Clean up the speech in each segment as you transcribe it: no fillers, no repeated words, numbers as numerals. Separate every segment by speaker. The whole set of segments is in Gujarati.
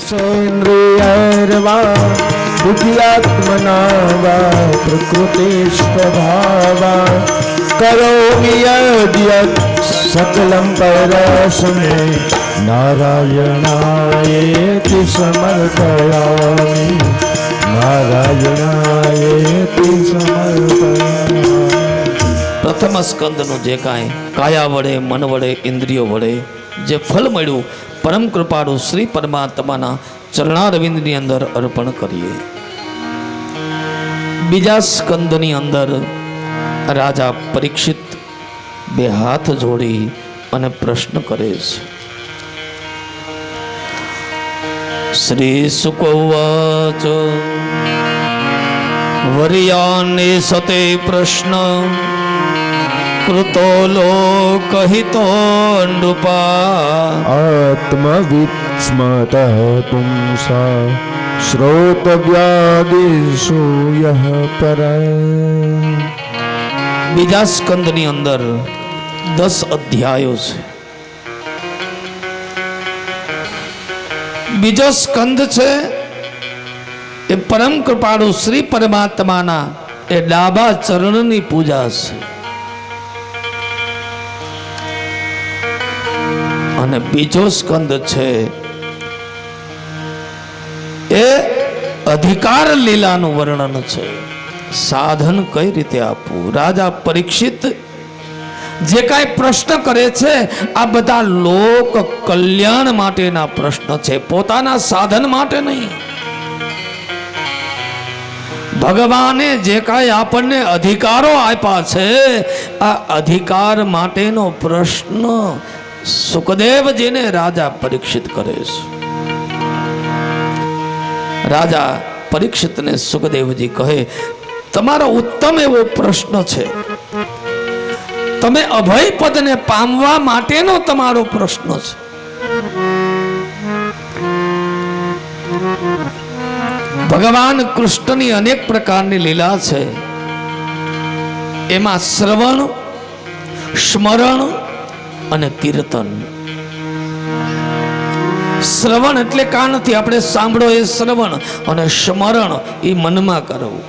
Speaker 1: सेन्द्रियर्वा बुद्ध्यात्मना वा प्रकृतिस्वभावा करोमि यद्यत् सकलं परस्मै नारायणायेति समर्पयामि नारायणायेति समर्पयामि।
Speaker 2: प्रथम स्कंदનું જે કાંઈ કાયા વડે મન વડે ઇન્દ્રિયો વડે જે ફળ મળ્યું પરમ કૃપાળુ શ્રી પરમાત્માના ચરણારવિંદની અંદર અર્પણ કરીએ। બીજા સ્કંદની અંદર રાજા પરીક્ષિત બે હાથ જોડી અને પ્રશ્ન કરે છે। શ્રી શુક ઉવાચ વર્યાને સતે પ્રશ્ન કૃતો લોકહિતો નૃપા
Speaker 1: आत्मविस्मत पुंसा श्रोतव्यादिषु यः पर।
Speaker 2: બીજા સ્કંદની અંદર 10 અધ્યાયો છે। બીજો સ્કંદ છે એ પરમ કૃપાળુ શ્રી પરમાત્માના એ ડાબા ચરણની પૂજા છે અને બીજો સ્કંદ છે એ અધિકાર લીલાનું વર્ણન છે। સાધન કઈ રીતે આપવું। રાજા પરીક્ષિત જે કાંઈ પ્રશ્ન કરે છે આ બધા લોક કલ્યાણ માટેના પ્રશ્ન છે, પોતાના સાધન માટે નહીં। ભગવાને જે કાંઈ આપણને અધિકારો આપ્યા છે આ અધિકાર માટેનો પ્રશ્ન સુખદેવજીને રાજા પરીક્ષિત કરે છે। રાજા પરીક્ષિતને સુખદેવજી કહે તમારો ઉત્તમ એવો પ્રશ્ન છે, તમે અભય પદને પામવા માટેનો તમારો પ્રશ્ન છે। ભગવાન કૃષ્ણની અનેક પ્રકારની લીલા છે, એમાં શ્રવણ, સ્મરણ અને કીર્તન। શ્રવણ એટલે કાનથી આપણે સાંભળો એ શ્રવણ, અને સ્મરણ એ મનમાં કરવું,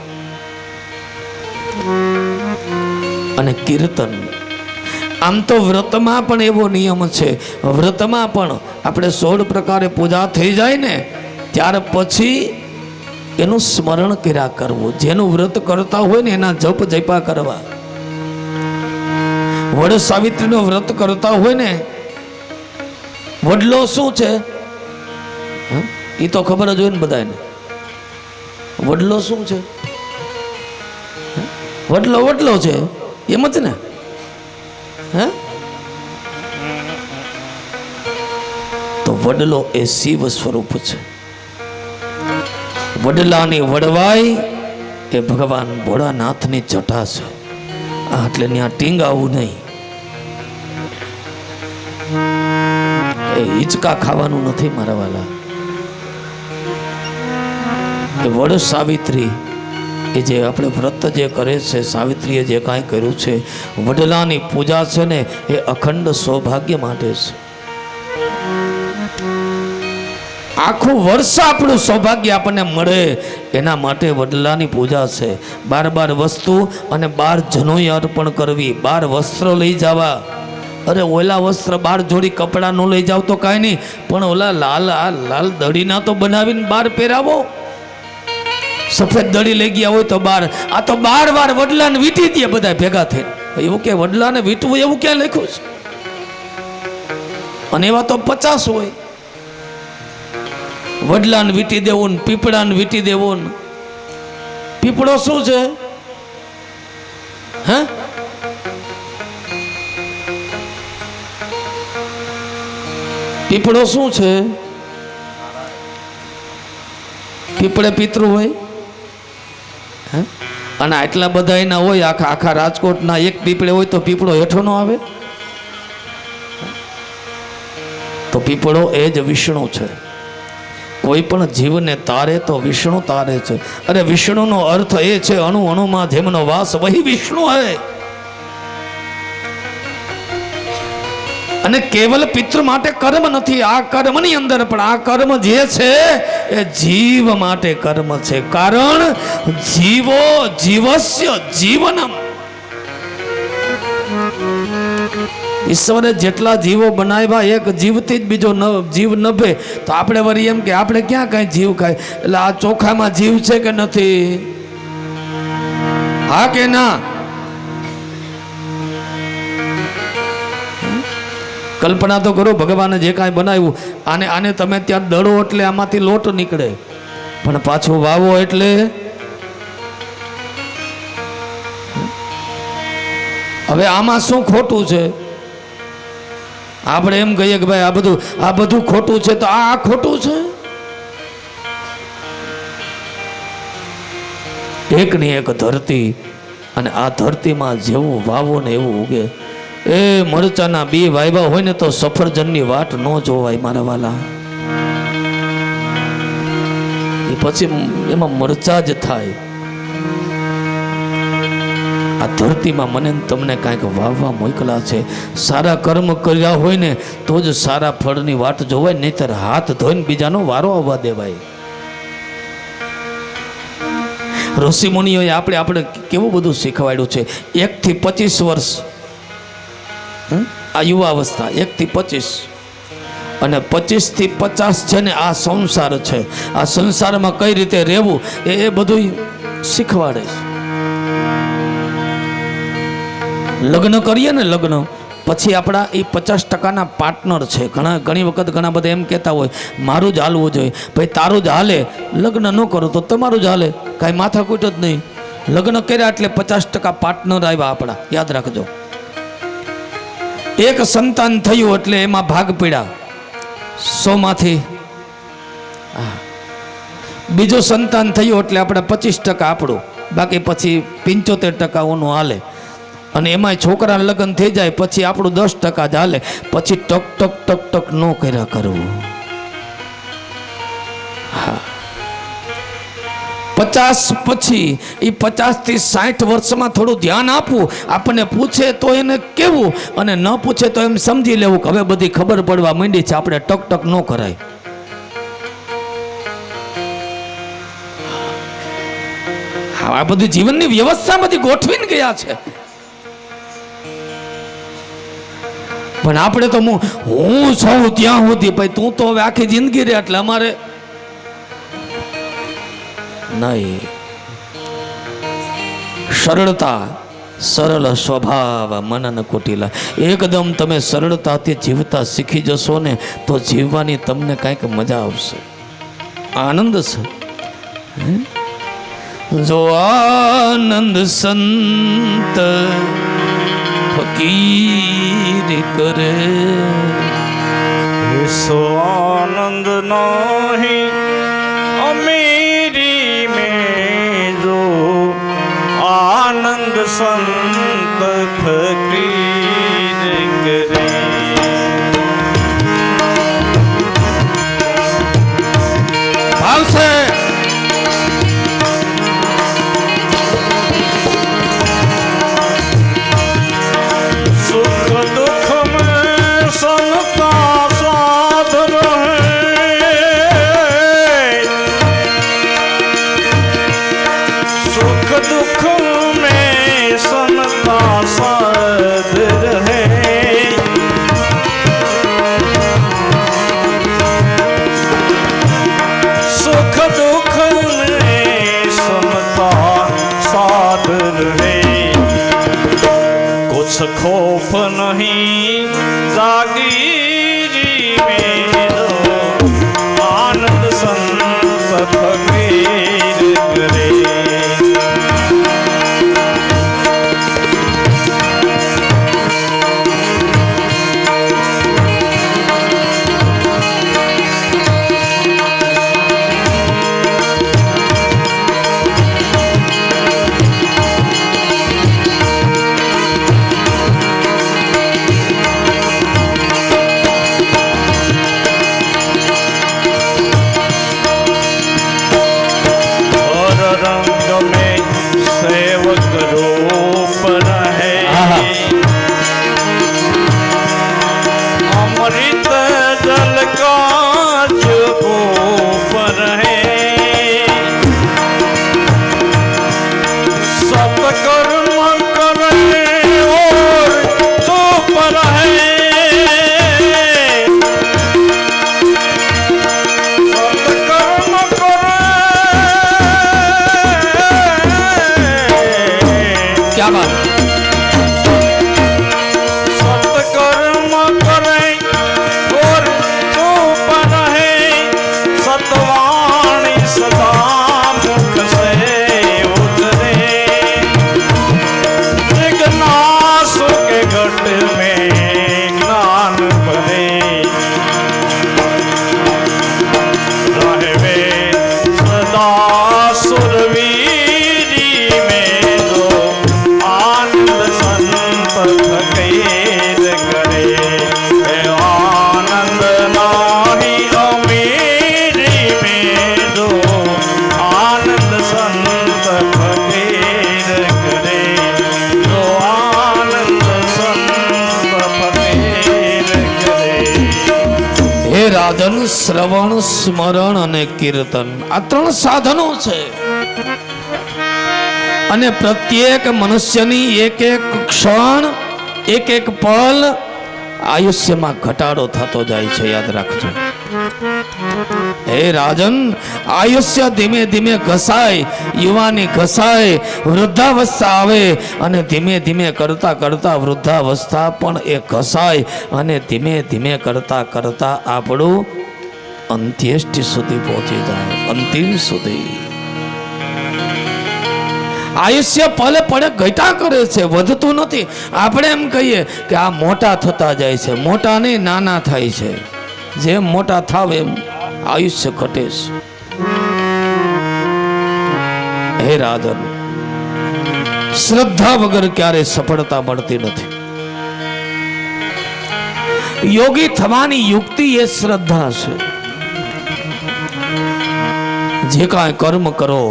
Speaker 2: અને કીર્તન। આમ તો વ્રતમાં પણ એવો નિયમ છે, વ્રતમાં પણ આપણે 16 પ્રકારે પૂજા થઈ જાય ને ત્યાર પછી એનું સ્મરણ કર્યા કરવું। જેનું વ્રત કરતા હોય ને એના જપ જપા કરવા। વડ સાવિત્રીનું વ્રત કરતા હોય ને, વડલો શું છે એ તો ખબર જ હોય ને બધાને। વડલો શું છે? વડલો વડલો છે એમ જ ને। હે તો વડલો એ શિવ સ્વરૂપ છે। વડલાની વડવાઈ એ ભગવાન ભોળાનાથની જટા છે। એટલે ત્યાં ટીંગાવું નહીં, એ હિંચકા ખાવાનું નથી મારા વાલા। એ વડ સાવિત્રી એ જે આપણે વ્રત જે કરે છે, સાવિત્રીએ જે કાંઈ કર્યું છે, વડલાની પૂજા છે ને એ અખંડ સૌભાગ્ય માટે છે। આખું વર્ષ આપણું સૌભાગ્ય આપણને મળે એના માટે વડલાની પૂજા છે। 12 વસ્તુ અને 12 જનોઈ અર્પણ કરવી, 12 વસ્ત્ર લઈ જવા। અરે ઓલા વસ્ત્ર 12 જોડી કપડા નો લઈ જાવ તો કાંઈ નહીં, પણ ઓલા લાલ દડીના તો બનાવીને 12 પહેરાવો। સફેદ દડી લઈ ગયા હોય તો 12, આ તો 12 વાર વડલાને વીટી દે બધા ભેગા થઈને। એવું કે વડલાને વીટવું એવું ક્યાં લખ્યું છે? અને એવા તો 50 હોય। વડલાને વીટી દેવું ને પીપળાને વીટી દેવું ને। પીપળો શું છે? હે પીપળો શું છે? પીપળે પિતૃ હોય હે, અને આટલા બધા એના હોય, આખા રાજકોટના એક પીપળે હોય તો પીપળો હેઠો ન આવે? તો પીપળો એ જ વિષ્ણુ છે। કોઈ પણ જીવને તારે તો વિષ્ણુ તારે છે। અરે વિષ્ણુનો અર્થ એ છે અણુ અણુમાં જેમનો વાસ વહી વિષ્ણુ હે। અને કેવલ પિતૃ માટે કર્મ નથી, આ કર્મની અંદર પણ આ કર્મ જે છે એ જીવ માટે કર્મ છે. કારણ જીવો જીવસ્ય જીવનમ. ઈશ્વરે જેટલા જીવો બનાવ્યા એક જીવથી જ બીજો જીવ નભે, તો આપણે વળી એમ કે આપણે ક્યાં કઈ જીવ ખાય, એટલે આ ચોખામાં જીવ છે કે નથી? હા કે ના? કલ્પના તો કરો, ભગવાને જે કાંઈ બનાવ્યું આને તમે ત્યાં દળો એટલે આમાંથી લોટ નીકળે, પણ પાછું વાવો એટલે હવે આમાં શું ખોટું છે? આપણે એમ કહીએ કે ભાઈ આ બધું ખોટું છે, તો આ ખોટું છે? એકની એક ધરતી, અને આ ધરતીમાં જેવું વાવો ને એવું ઉગે. એ મરચાના બી વાવ્યા હોય ને તો સફરજનની વાટ ન જોવાય મારા વાલા. એ પછી એમાં મરચા જ થાય. આ ધરતીમાં મને તમને કાંઈક વાવવા મોકલા છે. સારા કર્મ કર્યા હોય ને તો જ સારા ફળની વાટ જોવાય, નહીતર હાથ ધોઈને બીજાનો વારો આવવા દેવાય. ઋષિ મુનિઓએ આપણે કેવું બધું શીખવાડ્યું છે. 1 થી 25 વર્ષ આ યુવાવસ્થા, 1 થી 25 અને 25 થી 50 છે ને આ સંસાર છે. આ સંસારમાં કઈ રીતે રહેવું એ બધું શીખવાડે છે. લગ્ન કરીએ ને, લગ્ન પછી આપણા એ 50% પાર્ટનર છે. ઘણી વખત ઘણા બધા એમ કહેતા હોય મારું જ હાલવું જોઈએ. ભાઈ તારું જ હાલે, લગ્ન ન કરો તો તમારું જ હાલે, કાંઈ માથાકૂટ જ નહીં. લગ્ન કર્યા એટલે 50% પાર્ટનર આવ્યા આપણા, યાદ રાખજો. એક સંતાન થયું એટલે એમાં ભાગ પડ્યા 100માંથી. બીજું સંતાન થયું એટલે આપણે 25% આપણું, બાકી પછી 75% ઓનું હાલે. અને એમાંય છોકરા લગ્ન થઈ જાય પછી આપણું 10% જ હાલે. પછી ટક ટક ટક ટક ન કર્યા કરવું. હા, 50 પછી એ 50 થી 60 વર્ષમાં થોડું ધ્યાન આપવું. આપણને પૂછે તો એને કેવું, અને ન પૂછે તો એમ સમજી લેવું કે હવે બધી ખબર પડવા માંડી છે, આપણે ટક ટક ન કરાય. આ બધી જીવનની વ્યવસ્થા બધી ગોઠવીને ગયા છે. પણ આપણે તો હું છું ત્યાં સુધી, ભાઈ તું તો હવે આખી જિંદગી રે એટલે અમારે નહીં. સરળતા, સરળ સ્વભાવ મનન કુટિલા. એકદમ તમે સરળતાથી જીવતા શીખી જશો ને તો જીવવાની તમને કાંઈક મજા આવશે, આનંદ છે. જો આનંદ સંત ફકીર કરે,
Speaker 3: સો આનંદ નહીં અમીરી में जो आनंद संत फकीर करे.
Speaker 2: ભાવશે
Speaker 3: सुख दुख में संता साथ रहे, सुख दुख में संता साथ रहे. सुख दुख में समता साथ रहे. कुछ खौफ नहीं जागीरी में जो आनंद संत फकीर करे.
Speaker 2: શ્રવણ સ્મરણ અને કીર્તન આ 3 સાધનો છે. અને પ્રત્યેક મનુષ્યની એક એક ક્ષણ એક એક પલ આયુષ્યમાં ઘટાડો થતો જાય છે. યાદ રાખજો હે રાજન, આયુષ્ય ધીમે ધીમે ઘસાય, યુવાની ઘસાય, વૃદ્ધાવસ્થા આવે અને ધીમે ધીમે કરતા કરતા વૃદ્ધાવસ્થા પણ એ ઘસાય અને ધીમે ધીમે કરતા કરતા આપણું અંત્યેષ્ટિ સુધી પહોંચી જાય, અંતિમ સુધી. આયુષ્ય પલે પડે ઘટા કરે છે, વધતું નથી. આપણે એમ કહીએ કે આ મોટા થતા જાય છે, મોટા નહીં નાના થાય છે. જેમ મોટા થાવ એમ આયુષ્ય ઘટે છે. હે રાજન, શ્રદ્ધા વગર ક્યારે સફળતા મળતી નથી. યોગી થવાની યુક્તિ એ શ્રદ્ધા છે. જે કાંઈ કર્મ કરો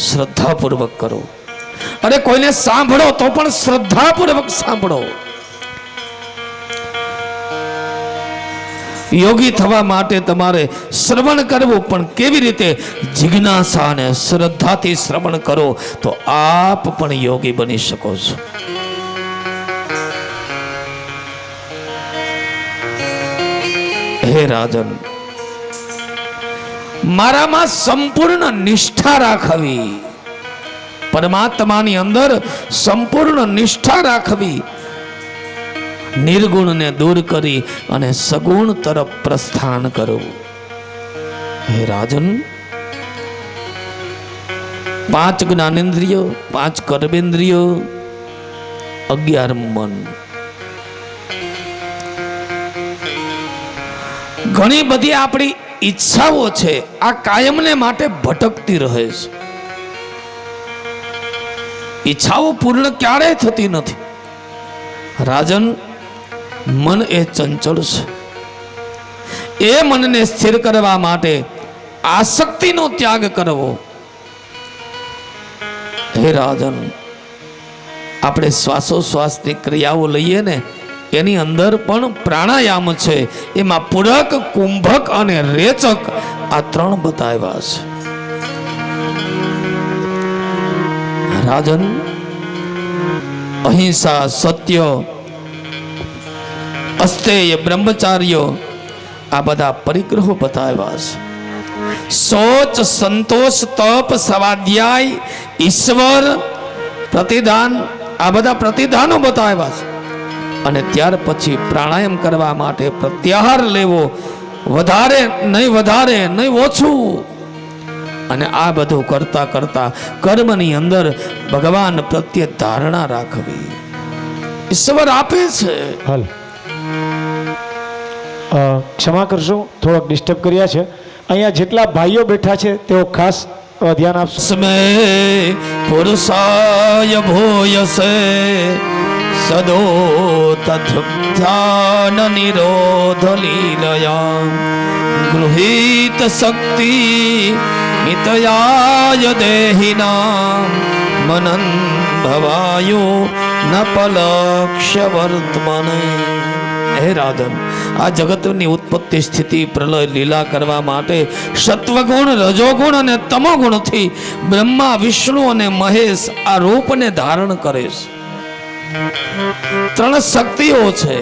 Speaker 2: શ્રદ્ધાપૂર્વક કરો. અરે કોઈને સાંભળો તો પણ શ્રદ્ધાપૂર્વક સાંભળો. યોગી થવા માટે તમારે શ્રવણ કરવું, પણ કેવી રીતે? જિજ્ઞાસા અને શ્રદ્ધાથી શ્રવણ કરો તો આપ પણ યોગી બની શકો છો. હે રાજન, મારામાં સંપૂર્ણ નિષ્ઠા રાખવી, પરમાત્માની અંદર સંપૂર્ણ નિષ્ઠા રાખવી, નિર્ગુણને દૂર કરી અને સગુણ તરફ પ્રસ્થાન કરવું. હે રાજન, 5 જ્ઞાનેન્દ્રિયો, 5 કર્મેન્દ્રિયો, 11 મન. ઘણી બધી આપણી ઈચ્છાઓ છે, આ કાયમને માટે ભટકતી રહે છે. ઈચ્છાઓ પૂર્ણ ક્યારેય થતી નથી. રાજન, મન એ ચંચળ છે. એ મનને સ્થિર કરવા માટે આસક્તિનો ત્યાગ કરવો. હે રાજન, આપણે શ્વાસોશ્વાસની ક્રિયાઓ લઈએ ને, એની અંદર પણ પ્રાણાયામ છે. એમાં પૂરક, કુંભક અને રેચક આ 3 બતાવ્યા છે. રાજન, અહિંસા, સત્ય, અસ્તેય, બ્રહ્મચાર્ય આ બધા પરિગ્રહો બતાવ્યા છે. શૌચ, સંતોષ, તપ, સ્વાધ્યાય, ઈશ્વર, પ્રતિદાન આ બધા પ્રતિદાનો બતાવ્યા છે. અને ત્યાર પછી પ્રાણાયામ કરવા માટે પ્રત્યાહાર લેવો, વધારે નહીં ઓછું. અને આ બધું કરતા કરતા કર્મની અંદર ભગવાન પ્રત્યે ધારણા રાખવી. ઈશ્વર આપે છે.
Speaker 4: હાલ ક્ષમા કરશો, થોડોક ડિસ્ટર્બ કર્યા છે. અહીંયા જેટલા ભાઈઓ બેઠા છે તેઓ ખાસ ધ્યાન આપશો.
Speaker 2: સ્મે પુરુષાય ભૂયસે સદો તદ્ધ્યાન નિરોધ લીલયા ગૃહીત શક્તિ મિતયાય દેહિના મનન ભવાયો ન પલક્ષ્ય વર્તમાને. હે રાજન, આ જગતની ઉત્પત્તિ, સ્થિતિ, પ્રલય, લીલા કરવા માટે સત્વગુણ, રજોગુણ અને તમોગુણથી બ્રહ્મા, વિષ્ણુ અને મહેશ આ રૂપને ધારણ કરે છે. 3 શક્તિઓ છે.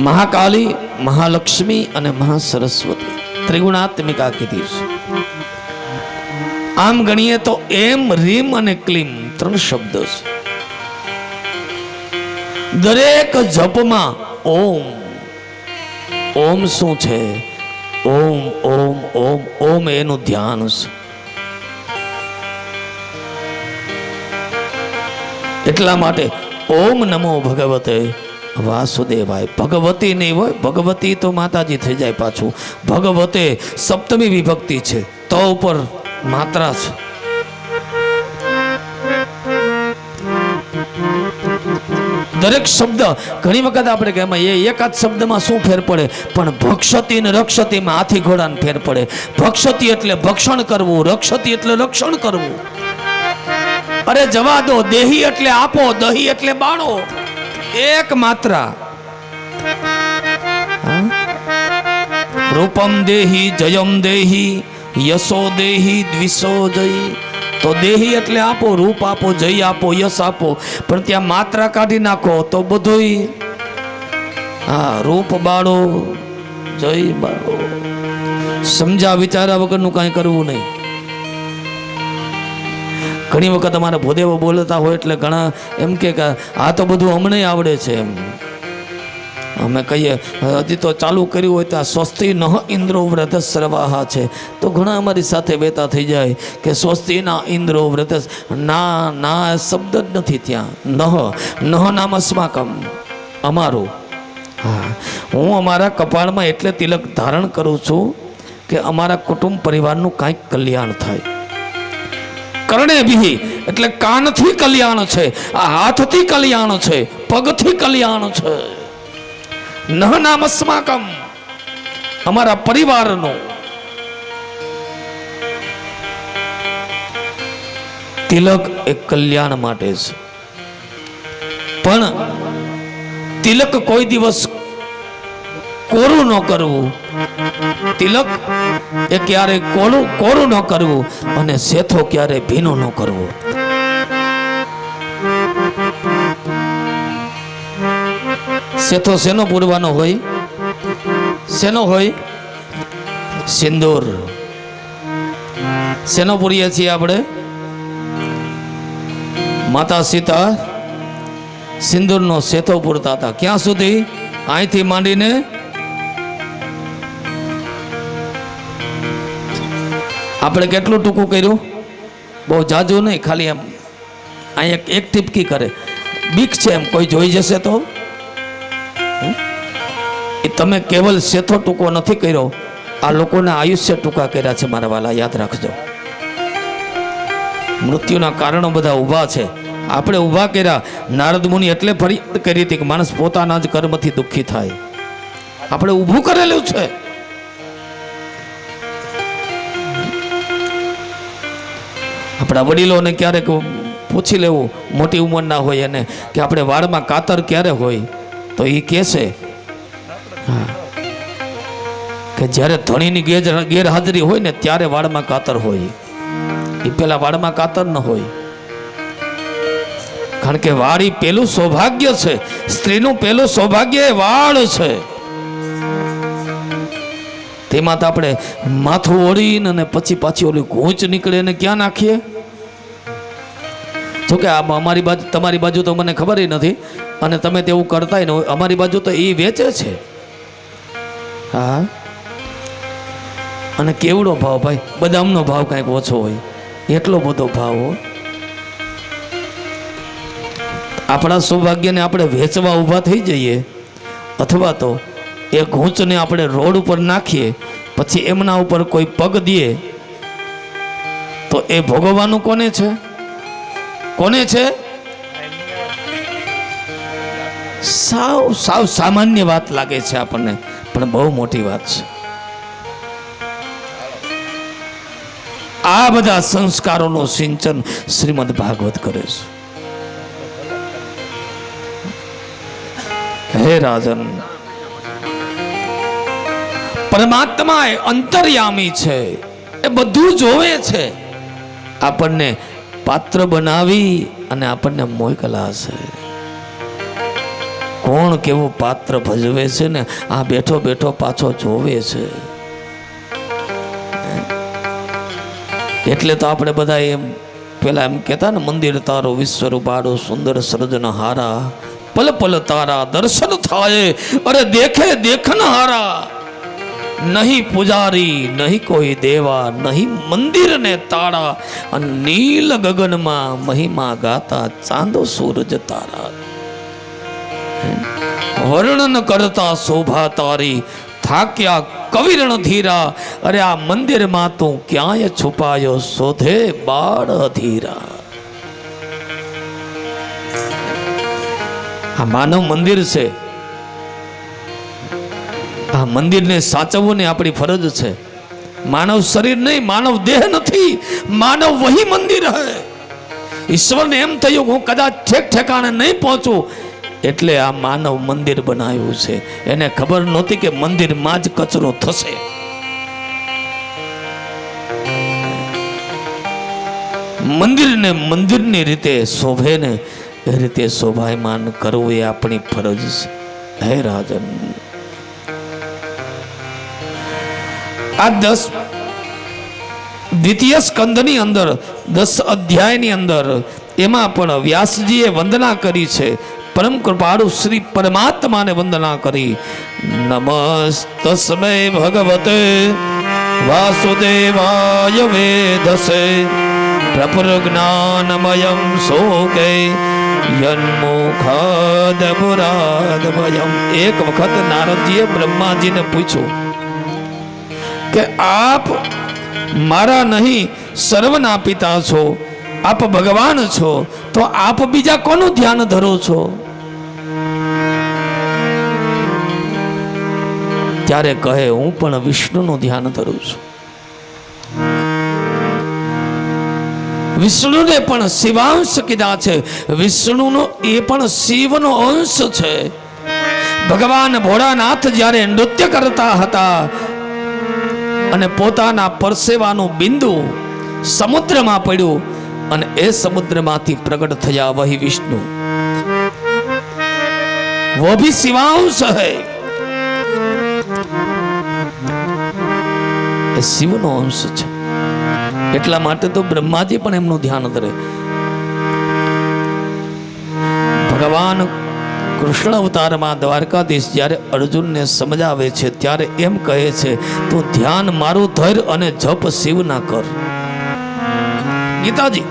Speaker 2: મહાકાલી, મહાલક્ષ્મી અને મહાસરસ્વતી ત્રિગુણાત્મિકા કીધી છે. આમ ગણીએ તો એમ, રીમ અને ક્લીમ 3 શબ્દ છે. દરેક જપમાં ઓમ. ઓમ શું છે? ઓમ ઓમ ઓમ ઓમ એનું ધ્યાન છે. એટલા માટે ઓમ નમો ભગવતે વાસુદેવાય. ભગવતી નહીં હોય, ભગવતી તો માતાજી થઈ જાય પાછું. ભગવતે સપ્તમી વિભક્તિ છે, તો ઉપર માત્રા છે. દરેક શબ્દ ઘણી વખત આપણે કહે એ એકાદ શબ્દમાં શું ફેર પડે, પણ ભક્ષતી ને રક્ષતીમાં હાથી ઘોડાને ફેર પડે. ભક્ષતી એટલે ભક્ષણ કરવું, રક્ષતી એટલે રક્ષણ કરવું. અરે જવા દો, દેહી એટલે આપો, દહી એટલે બાળો. એક માત્રા. હા? રૂપમ દેહી જયમ દેહી યશો દેહી દ્વિષો જય. તો દેહી એટલે આપો, રૂપ આપો, જય આપો, યશ આપો, પણ ત્યાં માત્રા કાઢી નાખો તો બધુંય હા રૂપ બાળો, જય બાળો. સમજા વિચારા વગરનું કાંઈ કરવું નહીં. ઘણી વખત અમારા ભૂદેવો બોલતા હોય એટલે ઘણા એમ કે આ તો બધું અમને આવડે છે એમ. અમે કહીએ હજી તો ચાલુ કર્યું હોય તો સ્વસ્તિ નહ ઇન્દ્રો વ્રત સર્વાહા છે, તો ઘણા અમારી સાથે બેતા થઈ જાય કે સ્વસ્તિના ઇન્દ્રો વ્રત. ના શબ્દ જ નથી ત્યાં. નહ નામ અસ્માકમ, અમારું. હા, હું અમારા કપાળમાં એટલે તિલક ધારણ કરું છું કે અમારા કુટુંબ પરિવારનું કાંઈક કલ્યાણ થાય. કરણે બી એટલે કાનથી કલ્યાણ છે, આ હાથથી કલ્યાણ છે, પગથી કલ્યાણ છે. નહ નામ અસ્માકમ, અમારા પરિવારનો. તિલક એ કલ્યાણ માટે છે, પણ તિલક કોઈ દિવસ કોરું ન કરવું. તિલક એ ક્યારે કોરું ન કરવું અને સેથો ક્યારે ભીનો ન કરવો. સેથો શેનો પૂરવાનો હોય? શેનો હોય? સિંદૂર. શેનો પૂરીએ છીએ આપણે? માતા સીતા સિંદૂરનો સેથો પૂરતા હતા. ક્યાં સુધી? અહીંથી માંડીને આપણે કેટલું ટૂંકું કર્યું? બહુ જાજુ નહીં, ખાલી એમ અહીં એક ટીપકી કરે. બીક છે એમ કોઈ જોઈ જશે તો? એ તમે કેવલ સેથો ટૂંકો નથી કર્યો, આ લોકોના આયુષ્ય ટૂંકા કર્યા છે મારા વાલા, યાદ રાખજો. મૃત્યુના કારણો બધા ઊભા છે, આપણે ઊભા કર્યા. નારદ મુનિ એટલે ફરિયાદ કરી હતી કે માણસ પોતાના જ કર્મથી દુઃખી થાય. આપણે ઊભું કરેલું છે. આપણા વડીલોને ક્યારેક પૂછી લેવું, મોટી ઉંમરના હોય એને, કે આપણે વાળમાં કાતર ક્યારે હોય? તો એ કહેશે કે જ્યારે ધણીની ગેરહાજરી હોય ને ત્યારે વાળમાં કાતર હોય. એ પેલા વાળમાં કાતર ન હોય. કારણ કે વાળ એ પેલું સૌભાગ્ય છે. સ્ત્રીનું પેલું સૌભાગ્ય એ વાળ છે. તેમાં તો આપણે માથું ઓળીને અને પછી પાછી ઓલી ગૂંચ નીકળે એને ક્યાં નાખીએ? જોકે અમારી બાજુ, તમારી બાજુ તો મને ખબર નથી, અને તમે તેવું કરતા ન હોય. અમારી બાજુ તો એ વેચે છે. હા, અને કેવડો ભાવ ભાઈ! બદામનો ભાવ કાંઈક ઓછો હોય, એટલો બધો ભાવ હોય. આપણા સૌભાગ્યને આપણે વેચવા ઊભા થઈ જઈએ, અથવા તો એ ઘૂંચને આપણે રોડ ઉપર નાખીએ, પછી એમના ઉપર કોઈ પગ દે, તો એ ભોગવવાનું કોને છે? કોને છે? સાવ સામાન્ય વાત લાગે છે આપણને, પણ બહુ મોટી વાત છે. આ બધા સંસ્કારોનું સિંચન શ્રીમદ ભાગવત કરે છે. હે રાજન, પરમાત્મા એ અંતર્યામી છે, એ બધું જોવે છે. આપણને પાત્ર બનાવી અને આપણને મોકલા છે. કોણ કેવું પાત્ર ભજવે છે ને આ બેઠો બેઠો પાછો જોવે છે. એટલે તો આપણે બધા એમ પેલા એમ કહેતા ને, મંદિર તારો વિશ્વરૂપાડો સુંદર સર્જન હારા, પલ પલ તારા દર્શન થાય, અરે દેખે દેખન હારા. નહીં પૂજારી નહીં કોઈ દેવા, નહીં મંદિર ને તારા, અને નીલ ગગનમાં મહિમા ગાતા ચાંદો સૂરજ તારા. વર્ણન કરતા શોભા તારી, થાક્યા કવિરણ ધીરા. અરે આ મંદિરમાં તું ક્યાંય છુપાયો, શોધે બાળ અધીરા. આ માનવ મંદિર છે. આ મંદિરને સાચવવું ને આપણી ફરજ છે. માનવ શરીર નહીં, માનવ દેહ નથી, માનવ વહી મંદિર હૈ. ઈશ્વરને એમ થયું હું કદાચ ઠેક ઠેકાણે નહીં પહોંચું, એટલે આ માનવ મંદિર બનાવ્યું છે. એને ખબર નહોતી કે મંદિરમાં જ કચરો થશે. મંદિરને મંદિરની રીતે શોભે ને એ રીતે શોભાયમાન કરવું એ આપણી ફરજ છે. હે રાજન, આ દ્વિતીય સ્કંદની અંદર 10 અધ્યાયની અંદર એમાં પણ વ્યાસજીએ વંદના કરી છે. પરમ કૃપાળુ શ્રી પરમાત્માને વંદના કરી. નમસ્તસ્મૈ ભગવતે વાસુદેવાય વેદસે પ્રપુરજ્ઞાનમયં શોકે યન્મુખાદપુરાદભયમ. એક વખત નારદજીએ બ્રહ્માજીને પૂછ્યું કે આપ મારા નહીં સર્વના પિતા છો, આપ ભગવાન છો, તો આપ બીજા કોનું ધ્યાન ધરો છો? ત્યારે કહે હું પણ વિષ્ણુનું ધ્યાન ધરું છું. વિષ્ણુને પણ શિવાંશ કીધા છે. વિષ્ણુનો એ પણ શિવનો અંશ છે. ભગવાન ભોળાનાથ જ્યારે નૃત્ય કરતા હતા અને પોતાના પરસેવાનું બિંદુ સમુદ્રમાં પડ્યું અને એ સમુદ્રમાંથી પ્રગટ થયા વહી વિષ્ણુ. वो भी शिवांश है. એ શિવનો અંશ છે. એટલા માટે તો બ્રહ્માજી પણ એમનું ધ્યાન ધરે. ભગવાન કૃષ્ણ અવતારમાં દ્વારકાધીશ જ્યારે અર્જુનને સમજાવે છે ત્યારે એમ કહે છે તું ધ્યાન મારું ધર અને જપ શિવ ના કર. ગીતાજી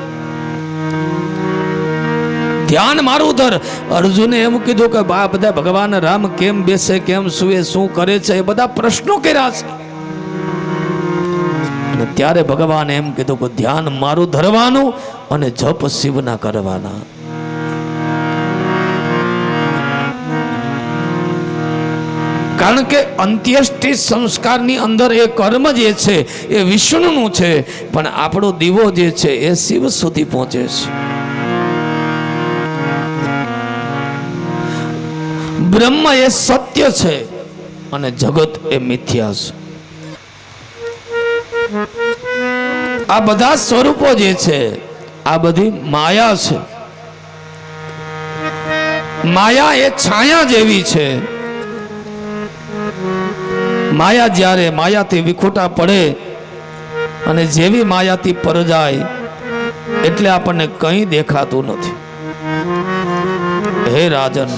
Speaker 2: ધ્યાન મારું ધર. અર્જુને એમ કીધું કે આ બધા ભગવાન રામ કેમ બેસે, કેમ સુએ, શું કરે છે, એ બધા પ્રશ્નો કર્યા છે. અને ત્યારે ભગવાને એમ કીધું કે ધ્યાન મારું ધરવાનું અને જપ શિવના કરવાના. કારણ કે અંત્યેષ્ટિ સંસ્કારની અંદર એ કર્મ જે છે એ વિષ્ણુનું છે, પણ આપણો દીવો જે છે એ શિવ સુધી પહોંચે છે. બ્રહ્મ એ સત્ય છે અને જગત એ મિથ્યા છે. આ બધા સ્વરૂપો જે છે આ બધી માયા છે. માયા એ છાયા જેવી છે. માયા જ્યારે માયાથી વિખૂટા પડે અને જેવી માયાથી પર જાય એટલે આપણને કંઈ દેખાતું નથી. હે રાજન,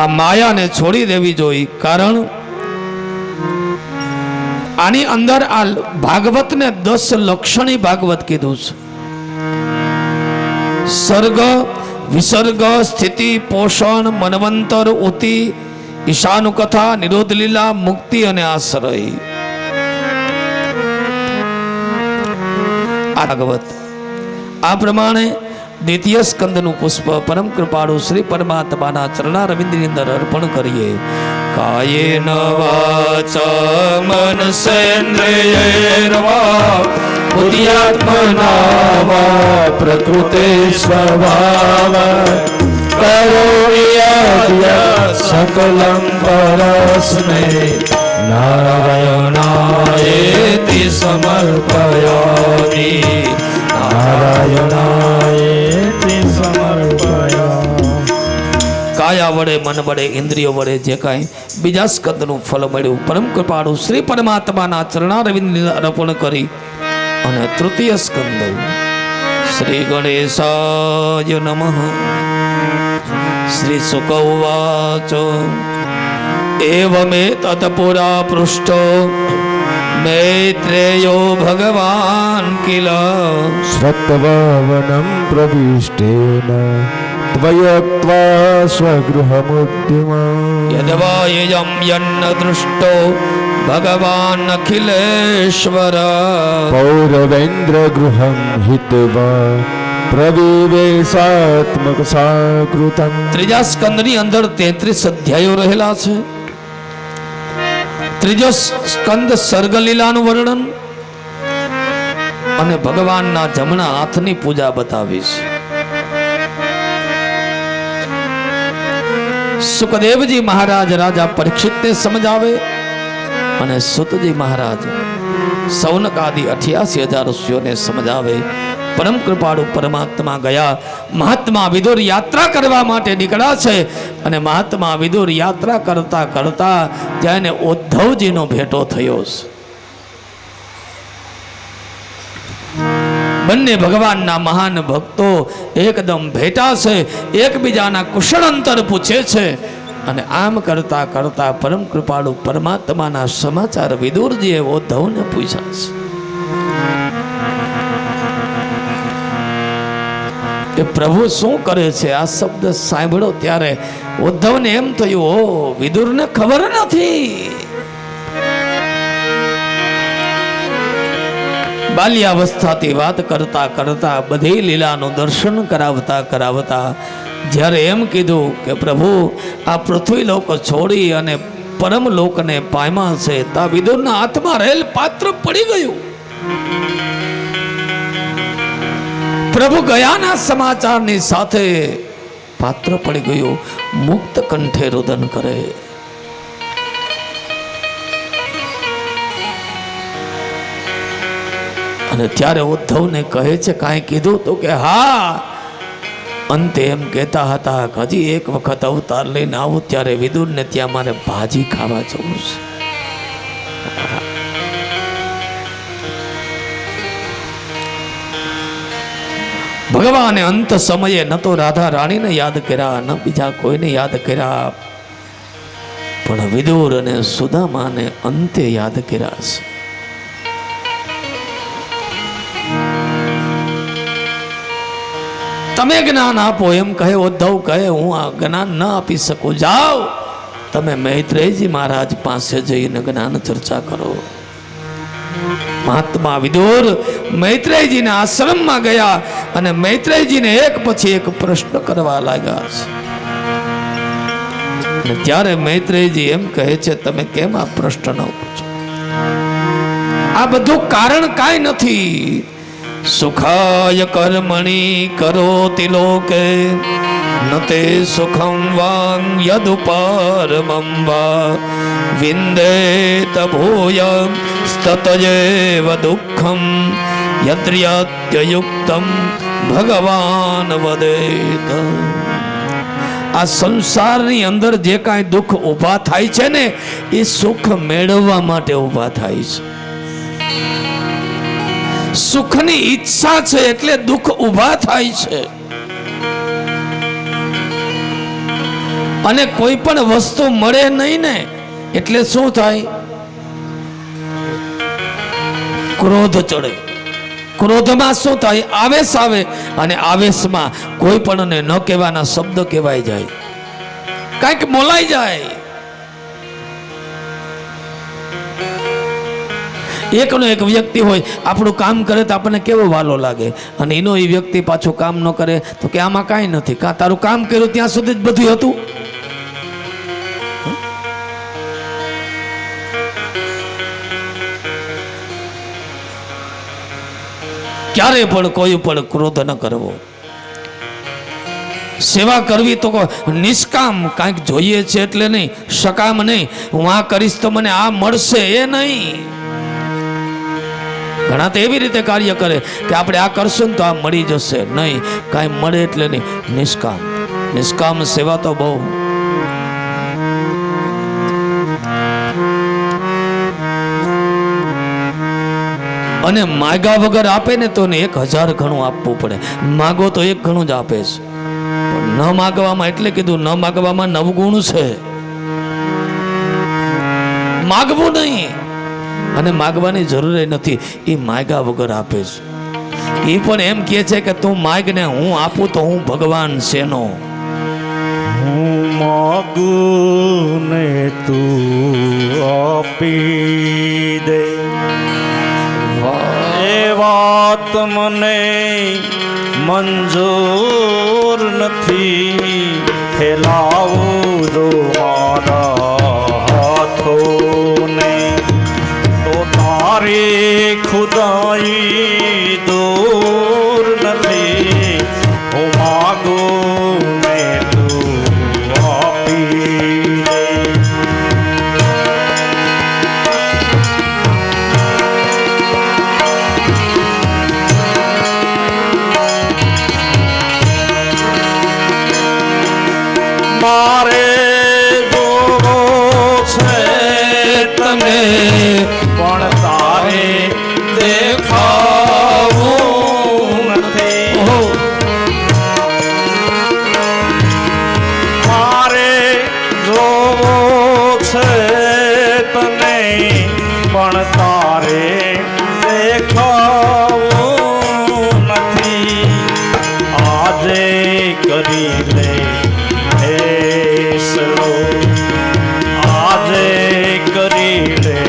Speaker 2: આ માયાને છોડી દેવી જોઈએ. કારણ આની અંદર આ ભાગવતને 10 લક્ષણી ભાગવત કીધું છે. સર્ગ, વિસર્ગ, સ્થિતિ, પોષણ, મનવંતર, ઉતિ, ઈશાનુ કથા, નિરોધ લીલા, મુક્તિ અને આશ્રય. આ ભાગવત આ પ્રમાણે દ્વિતીય સ્કંદનું પુષ્પ પરમ કૃપાળુ શ્રી પરમાત્માના ચરણારવિંદની અંદર અર્પણ કરીએ. કાયેન વાચા મનસેન્દ્રિયૈર્વા બુદ્ધ્યાત્મના વા પ્રકૃતે સ્વભાવ કરોમિયદ્ય સકલં પરસ્મૈ નારાયણાયેતિ સમર્પયામિ. નારાયણાયેતિ સમર્પયામિ. કાયા વડે, મન વડે, ઇન્દ્રિયો વડે જે કાંઈ બીજા સ્કંદનું ફળ મળ્યું પરમ કૃપાળુ શ્રી પરમાત્માના ચરણારવિંદ અર્પણ કરી અને તૃતીય સ્કંદ શ્રી ગણેશાય નમઃ. શ્રી શુક ઉવાચ એવમે તત્પુરા પૃષ્ઠો મૈત્રેયો ભગવાન કિલ
Speaker 1: શ્રત્વવनं પ્રવિષ્ટેન ત્વયક્ત્વા સ્વગૃહમુદ્યમા
Speaker 2: યદવાયમ યન્ન દૃષ્ટો ભગવાન અખિલેશ્વર
Speaker 1: પૌરવેન્દ્ર ગૃહં હિત્વા પ્રવિવેશાત્મક સાકૃતમ.
Speaker 2: ત્રીજા સ્કંદની અંદર 33 અધ્યાયો રહેલા છે. ત્રીજો સ્કંદ સર્ગલીલાનું વર્ણન અને ભગવાનના જમણા હાથની પૂજા બતાવી છે. સુખદેવજી મહારાજ રાજા પરીક્ષિતને સમજાવે અને સુતજી મહારાજ સૌનક આદિ 88,000 ઋષિઓને સમજાવે. પરમ કૃપાળુ પરમાત્મા ગયા. મહાત્મા વિદુર યાત્રા કરવા માટે નીકળ્યા છે અને મહાત્મા વિદુર યાત્રા કરતા કરતા ત્યાં એને ઉદ્ધવજીનો ભેટો થયો છે. બંને ભગવાનના મહાન ભક્તો એકદમ ભેટા છે, એકબીજાના કુશળ અંતર પૂછે છે અને આમ કરતા કરતા પરમ કૃપાળુ પરમાત્માના સમાચાર વિદુરજીએ ઉદ્ધવને પૂછ્યા છે. એ પ્રભુ શું કરે છે આ શબ્દ સાંભળો ત્યારે ઉદ્ધવને એમ થયું, ઓ વિદુરને ખબર નથી. બાલ્યાવસ્થાથી વાત કરતા કરતા બધી લીલાનું દર્શન કરાવતા કરાવતા જ્યારે એમ કીધું કે પ્રભુ આ પૃથ્વી લોક છોડી અને પરમ લોકને પામ્યા છે, તા વિદુરના હાથમાં રહેલ પાત્ર પડી ગયું. પ્રભુ ગયાના સમાચારની સાથે પાત્ર પડી ગયું. મુક્ત કંઠે રુદન કરે. અને ત્યારે ઉદ્ધવને કહે છે કાંઈ કીધું તો કે હા. અંતે એમ કહેતા હતા કે હજી એક વખત અવતાર લઈને આવું ત્યારે વિદુરને ત્યાં મારે ભાજી ખાવા જવું છે. ભગવાને અંત સમયે ન તો રાધા રાણીને યાદ કર્યા, ન બીજા કોઈને યાદ કર્યા, પણ વિદુર અને સુદામાને અંતે યાદ કર્યા છે. તમે જ્ઞાન આપો એમ કહે ઉદ્ધવ કહે, હું આ જ્ઞાન ન આપી શકું. જાઓ તમે મૈત્રેયજી મહારાજ પાસે જઈને જ્ઞાન ચર્ચા કરો. મહાત્મા વિદુર મૈત્રેયજીના આશ્રમમાં ગયા અને મૈત્રેયજીને એક પછી એક પ્રશ્ન કરવા લાગ્યા છે. અને ત્યારે મૈત્રેયજી એમ કહે છે તમે કેમ આ પ્રશ્ન ન પૂછો? આ બધું કારણ કાંઈ નથી. સુખાય કર્મણી કરોતિ લોકે નતે સુખમ વાં યદુપરમં વા વિંદેત ભૂય સ્તતયેવ દુઃખમ યત્ર્યત્યયુક્તમ ભગવાન વદેત. આ સંસારની અંદર જે કાંઈ દુઃખ ઊભા થાય છે ને એ સુખ મેળવવા માટે ઊભા થાય છે. સુખની ઈચ્છા છે એટલે દુઃખ ઊભા થાય છે. અને કોઈ પણ વસ્તુ મળે નહીં ને એટલે શું થાય? ક્રોધ ચડે. ક્રોધમાં શું થાય? આવેશ આવે અને આવેશમાં કોઈ પણને ન કહેવાના શબ્દ કહેવાય જાય, કાંઈક બોલાઈ જાય. એકનો એક વ્યક્તિ હોય આપણું કામ કરે તો આપણને કેવો વાલો લાગે, અને એનો એ વ્યક્તિ પાછું કામ ન કરે તો કે આમાં કાંઈ નથી. કાં તારું કામ કર્યું ત્યાં સુધી જ બધું હતું. ક્યારે પણ કોઈ પણ ક્રોધ ન કરવો. સેવા કરવી તો નિષ્કામ, કાંઈક જોઈએ છે એટલે નહીં, સકામ નહીં. હું આ કરીશ તો મને આ મળશે એ નહીં. ઘણા તો એવી રીતે કાર્ય કરે કે આપણે આ કરશું ને તો આ મળી જશે. નહીં, કાંઈ મળે એટલે નહીં. નિષ્કામ. નિષ્કામ સેવા તો બહુ. અને માગ્યા વગર આપે ને તો 1000 ગણું આપવું પડે. માગો તો 1 ગણું જ આપે છે. ન માગવામાં એટલે કીધું ન માગવામાં 9 ગુણ છે. માગવું નહીં અને માગવાની જરૂર નથી. એ માગ્યા વગર આપે છે. એ પણ એમ કહે છે કે તું માગ ને હું આપું તો હું ભગવાન શેનો?
Speaker 3: હું માગું ને તું આપી દે, એ વાત મને મંજૂર નથી. ફેલાવું દો મારા હાથોને તો તારી ખુદાઈ દૂર નથી. હું માગું ને તું આપી
Speaker 2: તને
Speaker 3: પણ તારે દેખાવું નથી.
Speaker 2: ઓહો,
Speaker 3: મારે જોવો છે તને પણ તારે દેખાવું નથી. આજે કરી લે ફેસલો, આજે કરી લે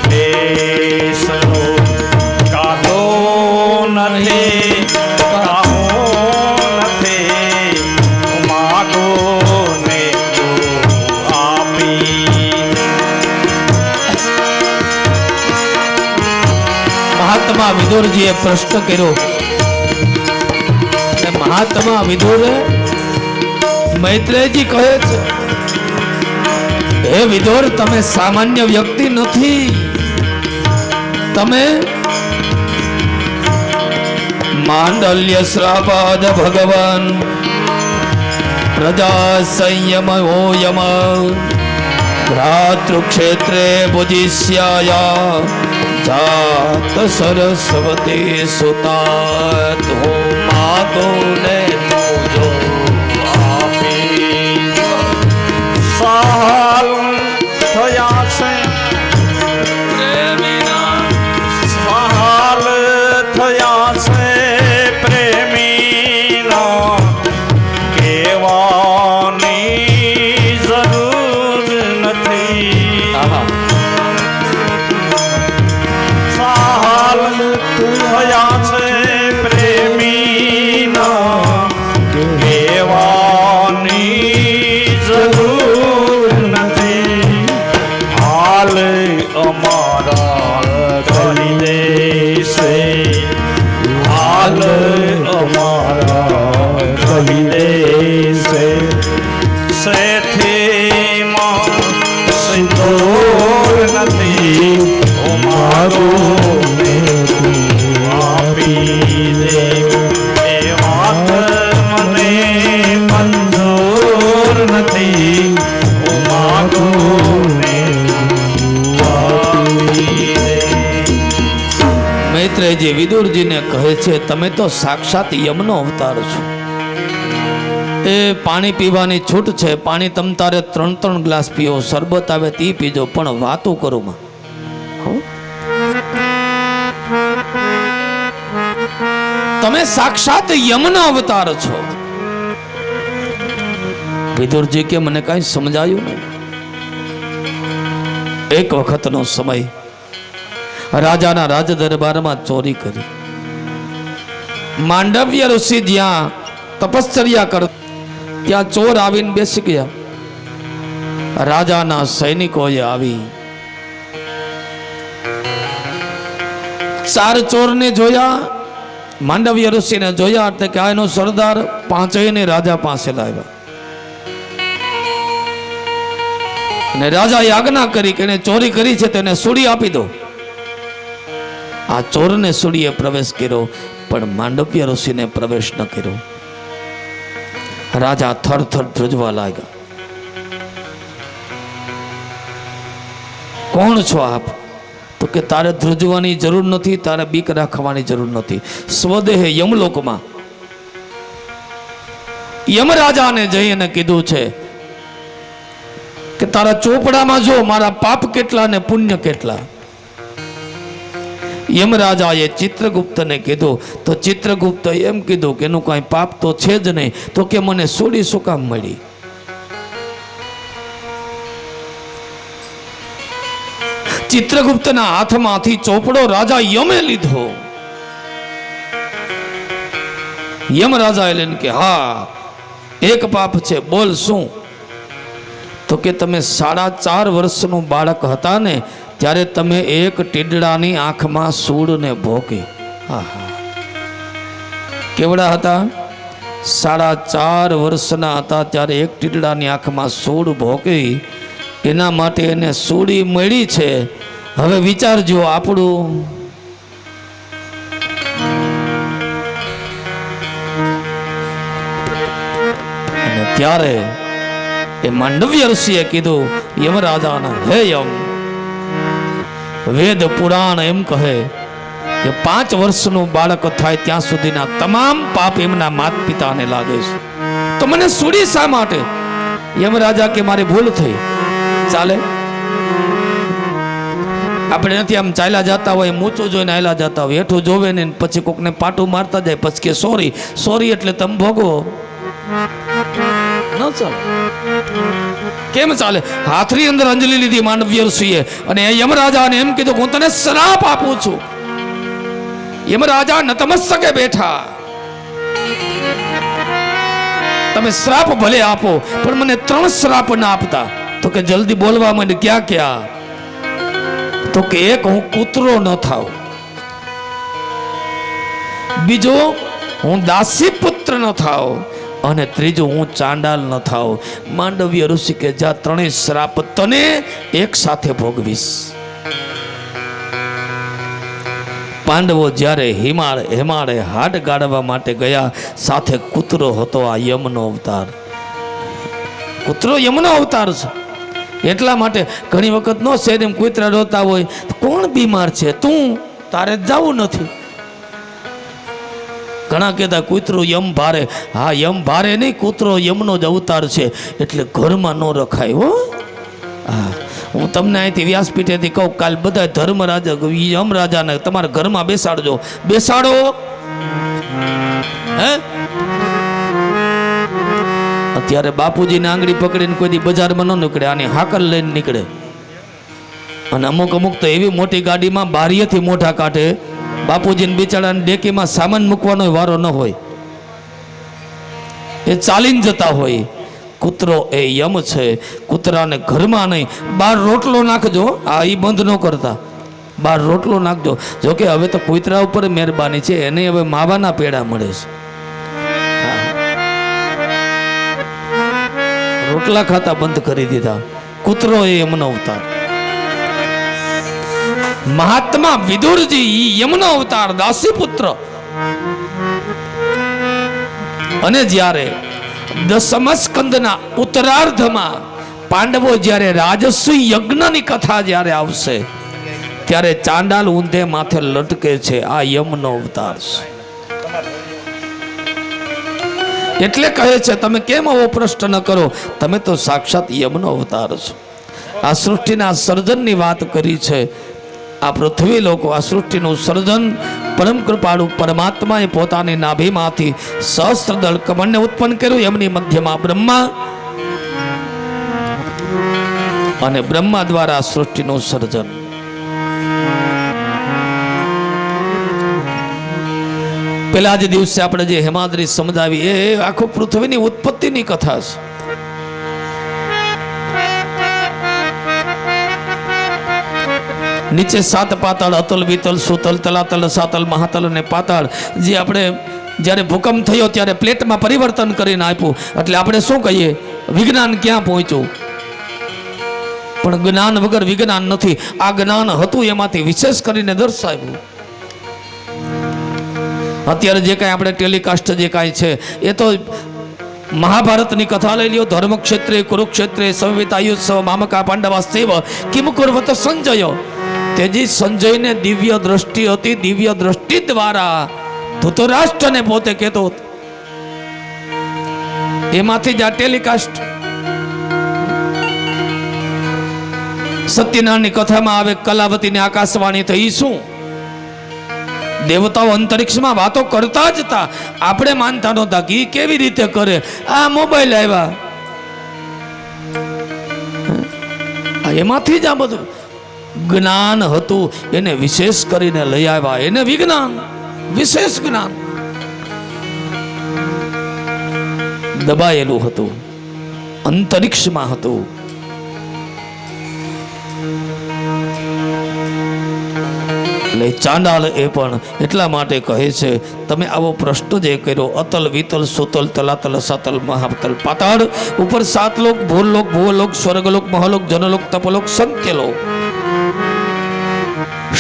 Speaker 3: ફેસલો. કાઢો નથી, કાહો નથી, માગો ને આપી.
Speaker 2: મહાત્મા વિદુરજીએ પ્રશ્ન કર્યો અને મહાત્મા વિદુરે મૈત્રેયજી કહે છે, હે વિદુર, તમે સામાન્ય વ્યક્તિ નથી. તમે માંડલ્ય શ્રાપાદ ભગવાન પ્રજા સંયમ ઓયમ ભ્રાતૃક્ષેત્રે ભુજિષ્યાયા જાત સરસ્વતી સુતા તો માગો ને તુજો આપી.
Speaker 3: સાલ થયા છે, સાલ થયા છે પ્રેમીના, કહેવાની જરૂર નથી.
Speaker 2: આહા,
Speaker 3: સાલ થયા છે પ્રેમીના, કહેવાની જરૂર નથી. હાલ અમારા કરી દેશે, હાલ અમારા કરી દેશે. સેથીમાં સિંદૂર નથી, મારો ને તું આપી દે. એ વાત મને મંજૂર નથી, મારો ને તું આપી દે.
Speaker 2: મૈત્રેયજી વિદુરજીને કહે છે, તમે તો સાક્ષાત યમનો અવતાર છો. એ પાણી પીવાની છૂટ છે, પાણી તમ તારે 3-3 ગ્લાસ પીઓ, શરબત આવે તે પીજો, પણ વાતો કરો માં. તમે સાક્ષાત યમનો અવતાર છો. વિદુરજી કે મને કઈ સમજાયું નહીં. એક વખતનો સમય રાજાના રાજ દરબારમાં ચોરી કરી. માંડવ્ય ઋષિ જ્યાં તપશ્ચર્યા કર ત્યાં ચોર આવીને બેસી ગયા. રાજાના સૈનિકોએ આવી 4 ચોરને જોયા, માંડવ્ય ઋષિને જોયા એટલે કે આ એનો સરદાર, 5 રાજા પાસે લાવ્યા. અને રાજાએ આજ્ઞા કરી કે એને ચોરી કરી છે તેને સૂડી આપી દો. આ ચોરને સૂડીએ પ્રવેશ કર્યો, પણ માંડવ્ય ઋષિને પ્રવેશ ન કર્યો. રાજા થરથર ધ્રુજવા લાગ્યા. કોણ છો આપ? તો કે તારે ધ્રુજવાની જરૂર નથી, તારે બીક રાખવાની જરૂર નથી. સ્વદેહ યમલોકમાં યમરાજાને જઈને કીધું છે કે તારા ચોપડામાં જો મારા પાપ કેટલા ને પુણ્ય કેટલા. યમરાજાએ ચિત્રગુપ્તને કીધું તો ચિત્રગુપ્ત એમ કીધું કે એનું કાંઈ પાપ તો છે જ નહીં. તો કે મને સૂડી શું કામ મળી? ચિત્રગુપ્તના હાથમાંથી ચોપડો રાજા યમે લીધો. યમરાજાએ લઈને કે હા, એક પાપ છે, બોલ શું? તો કે તમે 4.5 વર્ષનું બાળક હતા ને ત્યારે તમે એક ટીડડાની આંખમાં સૂળને ભોગી. કેવડા હતા? 4.5 વર્ષના હતા ત્યારે એક ટીડડાની આંખમાં સૂળ ભોગી. એના માટે એને સૂડી મળી છે. હવે વિચારજો આપણું અને ત્યારે એ માંડવ્ય ઋષિએ કીધું યમરાજાને, હે યમ, વેદ પુરાણ એમ કહે કે 5 વર્ષનું બાળક થાય ત્યાં સુધીના તમામ પાપ એમના માત પિતાને લાગે છે. તો મને સુડી શા માટે? યમરાજા કે મારી ભૂલ થઈ. ચાલે, આપણે નથી આમ ચાલ્યા જતા હોય, મૂચું જોઈને આયલા જતા હોય, હેઠું જોવે ને પછી કોકને પાટું મારતા જાય, પછી કે સોરી સોરી એટલે તમે ભોગવો. ન ચાલે. કેમ ચાલે? હાથની અંદર અંજલિ લીધી માંડવ્ય ઋષિએ અને યમરાજાને એમ કીધું હું તને શ્રાપ આપું છું. યમરાજા નતમસ્તકે બેઠા. તમે શ્રાપ ભલે આપો પણ મને 3 શ્રાપ ના આપતા. તો કે જલ્દી બોલવા માંડ. ક્યાં ક્યાં? તો કે એક, હું કૂતરો ન થાવ. બીજો, હું દાસી પુત્ર ન થાવ. અને ત્રીજું, હું ચાંડાલ ન થાવ. માંડવ્ય ઋષિ કે જા 3 શ્રાપ તને એક સાથે ભોગવીશ. પાંડવો જ્યારે હિમાળે હાડ ગાળવા માટે ગયા, સાથે કૂતરો હતો, આ યમનો અવતાર. કૂતરો યમનો અવતાર છે. એટલા માટે ઘણી વખત નો શેર એમ કૂતરા રોતા હોય, કોણ બીમાર છે? તું, તારે જવું નથી. ઘણા કહેતા કૂતરું યમ ભારે. હા, યમ ભારે નહીં, કૂતરો યમનો જ અવતાર છે. એટલે ઘરમાં ન રખાય હો. હા, હું તમને અહીંથી વ્યાસપીઠેથી કહું, કાલ બધા ધર્મરાજા યમરાજાને તમારા ઘરમાં બેસાડજો. બેસાડો. હે, અત્યારે બાપુજીને આંગળી પકડીને કોઈ દી બજારમાં ન નીકળે, આની હાકલ લઈને નીકળે. અને અમુક તો એવી મોટી ગાડીમાં બારીએથી મોઢા કાઢે. બાપુજીને બિચારાને ડેકીમાં સામાન મૂકવાનો વારો ન હોય, એ ચાલીને જતા હોય. કૂતરો એ યમ છે. કૂતરાને ઘરમાં નહીં, બહાર રોટલો નાખજો. આ એ બંધ ન કરતા, બહાર રોટલો નાખજો. જોકે હવે તો કૂતરા ઉપર મહેરબાની છે, એને હવે માવાના પેડા મળે છે. રોટલા ખાતા બંધ કરી દીધા. કૂતરો એ યમનો અવતાર. મહાત્મા વિદુરજી યમનો અવતાર, દાસી પુત્ર. અને જ્યારે 10મા સ્કંદના ઉત્તરાર્ધમાં પાંડવો જ્યારે રાજસૂય યજ્ઞની કથા જ્યારે આવશે, ત્યારે ચાંડાલ ઊંધે માથે લટકે છે. આ યમનો અવતાર છે. એટલે કહે છે તમે કેમ આવો પ્રશ્ન ન કરો? તમે તો સાક્ષાત યમનો અવતાર છો. આ સૃષ્ટિના સર્જનની વાત કરી છે. આ પૃથ્વી લોકો, આ સૃષ્ટિનું સર્જન પરમ કૃપાળુ પરમાત્માએ પોતાની નાભીમાંથી સહસ્ત્રદળ કમળને ઉત્પન્ન કર્યું. એમની મધ્યમાં બ્રહ્મા, અને બ્રહ્મા દ્વારા સૃષ્ટિનું સર્જન. પેલા જ દિવસે આપણે જે હેમાદ્રી સમજાવી, એ આખો પૃથ્વીની ઉત્પત્તિની કથા છે. નીચે 7 પાતાળ, અતલ, વિતલ, સુતલ, તલાતલ, સાતલ, મહાતલ અને પાતાળ. જે આપણે જ્યારે ભૂકંપ થયો ત્યારે પ્લેટમાં પરિવર્તન કરીને આપ્યું. એટલે આપણે શું કહીએ? વિજ્ઞાન ક્યાં પહોંચ્યું? પણ જ્ઞાન વગર વિજ્ઞાન નથી. આ જ્ઞાન હતું, એમાંથી વિશેષ કરીને દર્શાવ્યું. અત્યારે જે કાંઈ આપણે ટેલિકાસ્ટ જે કાંઈ છે, એ તો મહાભારતની કથા લઈ લ્યો. ધર્મક્ષેત્રે કુરુક્ષેત્રે સંવિતાયુત્સવ મામકા પાંડવા સેવ કિમ કુર્વત સંજય. તેજી સંજયને દિવ્ય દ્રષ્ટિ હતી. દિવ્ય દ્રષ્ટિ દ્વારા ધૃતરાષ્ટ્રને પોતે કહેતો હતો. એમાંથી જ આ ટેલિકાસ્ટ. સત્યનારાયણની કથામાં આવે, કલાવતીની આકાશવાણી થઈ. શું દેવતાઓ અંતરિક્ષમાં વાતો કરતા જ હતા. આપણે માનતા નહોતા કે કેવી રીતે કરે. આ મોબાઈલ આવ્યા, એમાંથી જ આ બધું જ્ઞાન હતું. એને વિશેષ કરીને લઈ આવ્યા. એને વિજ્ઞાન, વિશેષ જ્ઞાન દબાયેલું હતું, અંતરિક્ષમાં હતું. એટલે ચાંડાલ એ પણ એટલા માટે કહે છે, તમે આવો પ્રશ્ન જે કર્યો, અતલ, વિતલ, સુતલ, તલાતલ, સાતલ, મહાતલ, પાતાળ, ઉપર 7 લોક, ભૂલોક, ભુવલોક, સ્વર્ગલોક, મહાલોક, જનલોક, તપલોક, સંત્યલોક.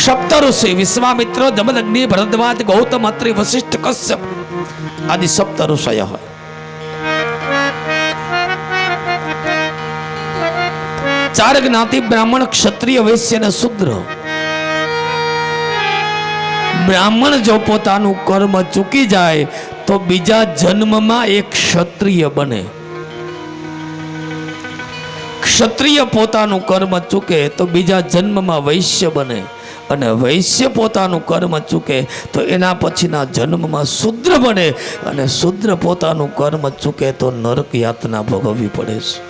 Speaker 2: સપ્ત ઋષિ વિશ્વામિત્ર, જમદગ્નિ, ભરદ્વાજ, ગૌતમ, અત્રિ, વશિષ્ઠ, કશ્યપ આદિ સપ્ત ઋષયઃ. ચાર જ્ઞાતિ બ્રાહ્મણ, ક્ષત્રિય, વૈશ્ય અને શૂદ્ર. બ્રાહ્મણ જો પોતાનું કર્મ ચૂકી જાય તો બીજા જન્મમાં એક ક્ષત્રિય બને. ક્ષત્રિય પોતાનું કર્મ ચૂકે તો બીજા જન્મમાં વૈશ્ય બને, અને વૈશ્ય પોતાનું કર્મ ચૂકે તો એના પછીના જન્મમાં શૂદ્ર બને, અને શૂદ્ર પોતાનું કર્મ ચૂકે તો નરક યાતના ભોગવવી પડે છે.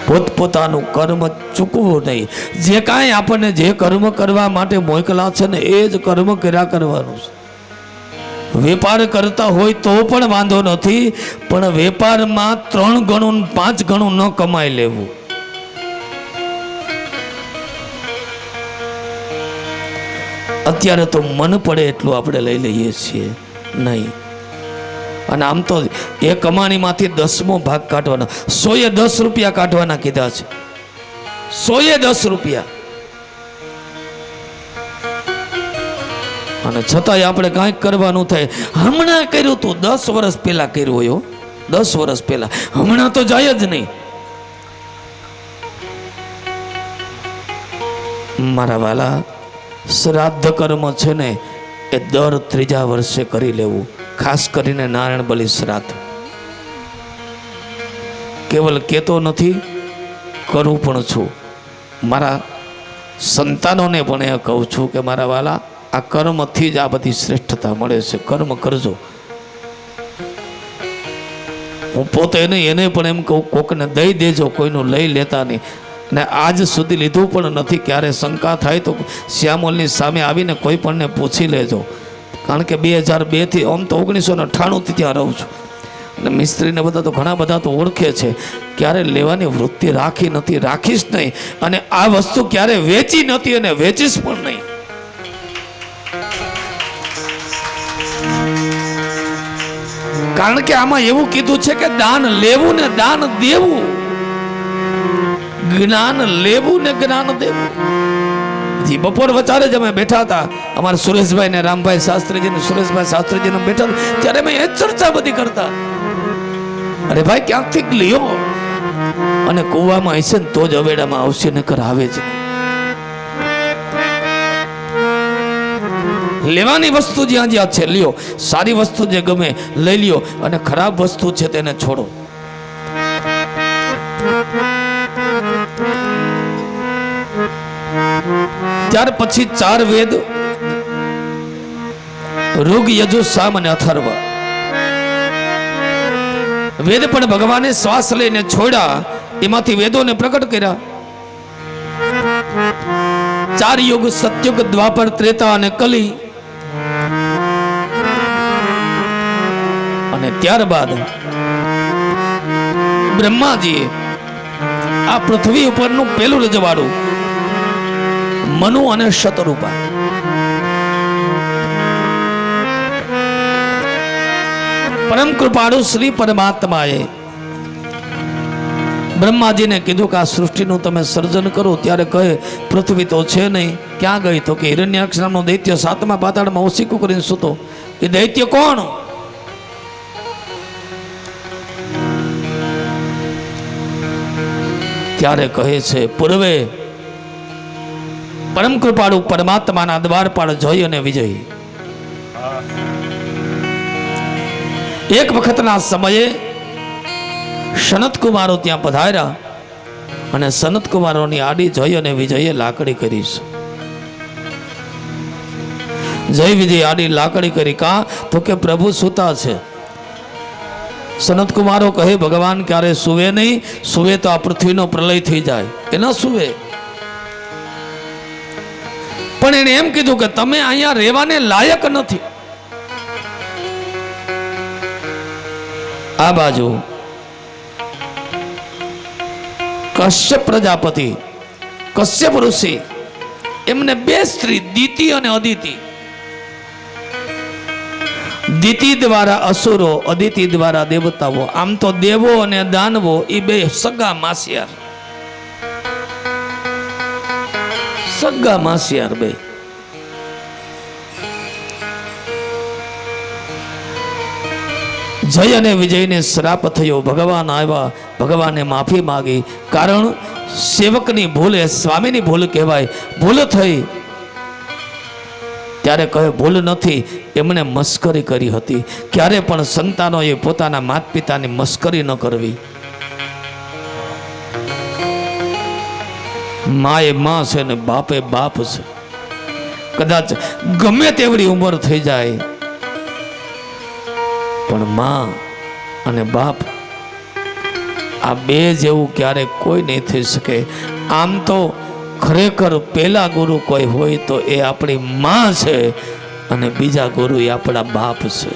Speaker 2: પોતપોતાનું કર્મ ચૂકવું નહીં. જે કાંઈ આપણને જે કર્મ કરવા માટે મોકલા છે ને એ જ કર્મ કર્યા કરવાનું છે. વેપાર કરતા હોય તો પણ વાંધો નથી, પણ વેપારમાં 3 ગણું 5 ગણું ન કમાઈ લેવું. અત્યારે તો મન પડે એટલું આપણે લઈ લઈએ છીએ નહીં. અને આમ તો એ કમાણીમાંથી 10મો ભાગ કાઢવાનો. 110 રૂપિયા કાઢવાના કીધા છે. 110 રૂપિયા. અને છતાંય આપણે કાંઈક કરવાનું થાય. હમણાં કર્યું તું, 10 વર્ષ પહેલા કર્યું હોય, 10 વર્ષ પહેલા. હમણાં તો જાય જ નહીં. મારા વાલા, શ્રાદ્ધ કર્મ છે ને એ દર 3જા વર્ષે કરી લેવું. ખાસ કરીને નારાયણ બલિ શ્રાદ્ધ. કેવલ કહેતો નથી, કરું પણ છું. મારા સંતાનોને પણ એ કહું છું કે મારા વાલા, આ કર્મથી જ આ બધી શ્રેષ્ઠતા મળે છે. કર્મ કરજો. હું પોતે નહીં, એને પણ એમ કહું, કોકને દઈ દેજો, કોઈનું લઈ લેતા નહીં. ને આજ સુધી લીધું પણ નથી. ક્યારે શંકા થાય તો શ્યામોલની સામે આવીને કોઈ પણને પૂછી લેજો. કારણ કે 2002થી આમ તો 1998થી ત્યાં રહું છું. અને મિસ્ત્રીને બધા તો ઘણા બધા તો ઓળખે છે. ક્યારે લેવાની વૃત્તિ રાખી નથી, રાખીશ નહીં. અને આ વસ્તુ ક્યારે વેચી નથી અને વેચીશ પણ નહીં. કારણ કે આમાં એવું કીધું છે કે દાન લેવું ને દાન દેવું, જ્ઞાન લેવું ને જ્ઞાન દેવું. બપોર વચારે જ અમે બેઠા હતા, અમારા સુરેશભાઈ ને રામભાઈ શાસ્ત્રીજી ને સુરેશભાઈ શાસ્ત્રીજી ને બેઠા, ત્યારે અમે એ ચર્ચા બધી કરતા. અરે ભાઈ, ક્યાંકથી લ્યો, અને કુવામાં હશે ને તો જ અવેડામાં આવશે, નકર આવે જ. લેવાની વસ્તુ જ્યાં જ્યાં છે લ્યો. સારી વસ્તુ જે ગમે લઈ લ્યો, અને ખરાબ વસ્તુ છે તેને છોડો. ત્યાર પછી 4 વેદ, ઋગ, યજુર, સામ અને અથર્વ. વેદ પણ ભગવાને શ્વાસ લઈને છોડ્યા, એમાંથી વેદોને પ્રગટ કર્યા. 4 યુગ, સતયુગ, દ્વાપર, ત્રેતા અને કલી. અને ત્યારબાદ બ્રહ્માજીએ આ પૃથ્વી ઉપરનું પેલું રજવાડું મનુ અને શતરૂપા, પરમ કૃપાળુ શ્રી પરમાત્માએ બ્રહ્માજીને કીધું કે આ સૃષ્ટિનું તમે સર્જન કરો. ત્યારે કહે, પૃથ્વી તો છે નહીં, ક્યાં ગઈ? તો કે હિરણ્યાક્ષ નામનો દૈત્ય 7મા પાતાળમાં ઓશીકું કરીને સૂતો. એ દૈત્ય કોણ? ત્યારે કહે છે, પૂર્વે પરમ કૃપાળુ પરમાત્માના દ્વારપાળ જય અને વિજય. એક વખતના સમયે સનત કુમારો ત્યાં પધાર્યા, અને સનત કુમારોની આડી જય અને વિજયે લાકડી કરી છે. જય વિજય આડી લાકડી કરી. કા? તો કે પ્રભુ સૂતા છે. સનત કુમારો કહે, ભગવાન ક્યારે સુવે નહીં, સુવે તો આ પૃથ્વીનો પ્રલય થઈ જાય. એ ન સુવે. પણ એને એમ કીધું કે તમે અહીંયા રહેવાને લાયક નથી. આ બાજુ કશ્યપ પ્રજાપતિ, કશ્યપ ઋષિ, એમને 2 સ્ત્રી, દિતિ અને અદિતિ. દિતિ દ્વારા અસુરો, અદિતિ દ્વારા દેવતાઓ. આમ તો દેવો અને દાનવો એ 2 સગા માસિયાર. સગા માસિયાર 2. જય અને વિજયને શ્રાપ થયો. ભગવાન આવ્યા, ભગવાને માફી માગી, કારણ સેવકની ભૂલ એ સ્વામીની ભૂલ કહેવાય. ભૂલ થઈ ત્યારે કહે ભૂલ નથી, એમણે મસ્કરી કરી હતી. ક્યારે પણ સંતાનોએ પોતાના માતા પિતાની મસ્કરી ન કરવી. મા એ માં છે ને બાપ એ બાપ છે. કદાચ ગમે તેવડી ઉંમર થઈ જાય પણ માં અને બાપ આ બે જેવું ક્યારે કોઈ નહીં થઈ શકે. આમ તો ખરેખર પહેલા ગુરુ કોઈ હોય તો એ આપણી માં છે અને બીજા ગુરુ એ આપણા બાપ છે.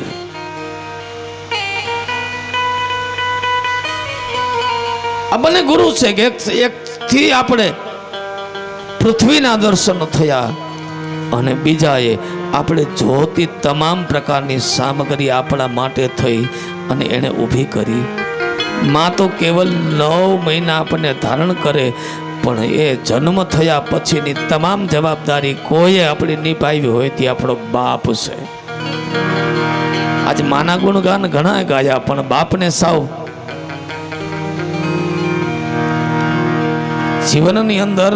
Speaker 2: આ બંને ગુરુ છે કે એકથી આપણે પૃથ્વીના દર્શન થયા અને બીજાએ આપણે જોતી તમામ પ્રકારની સામગ્રી આપણા માટે થઈ અને એને ઊભી કરી. માં તો કેવલ 9 મહિના આપણને ધારણ કરે પણ એ જન્મ થયા પછીની તમામ જવાબદારી કોઈએ આપણી નિભાવી હોય તે આપણો બાપ છે. આજ માના ગુણગાન ઘણા ગાયા પણ બાપને સાવ જીવનની અંદર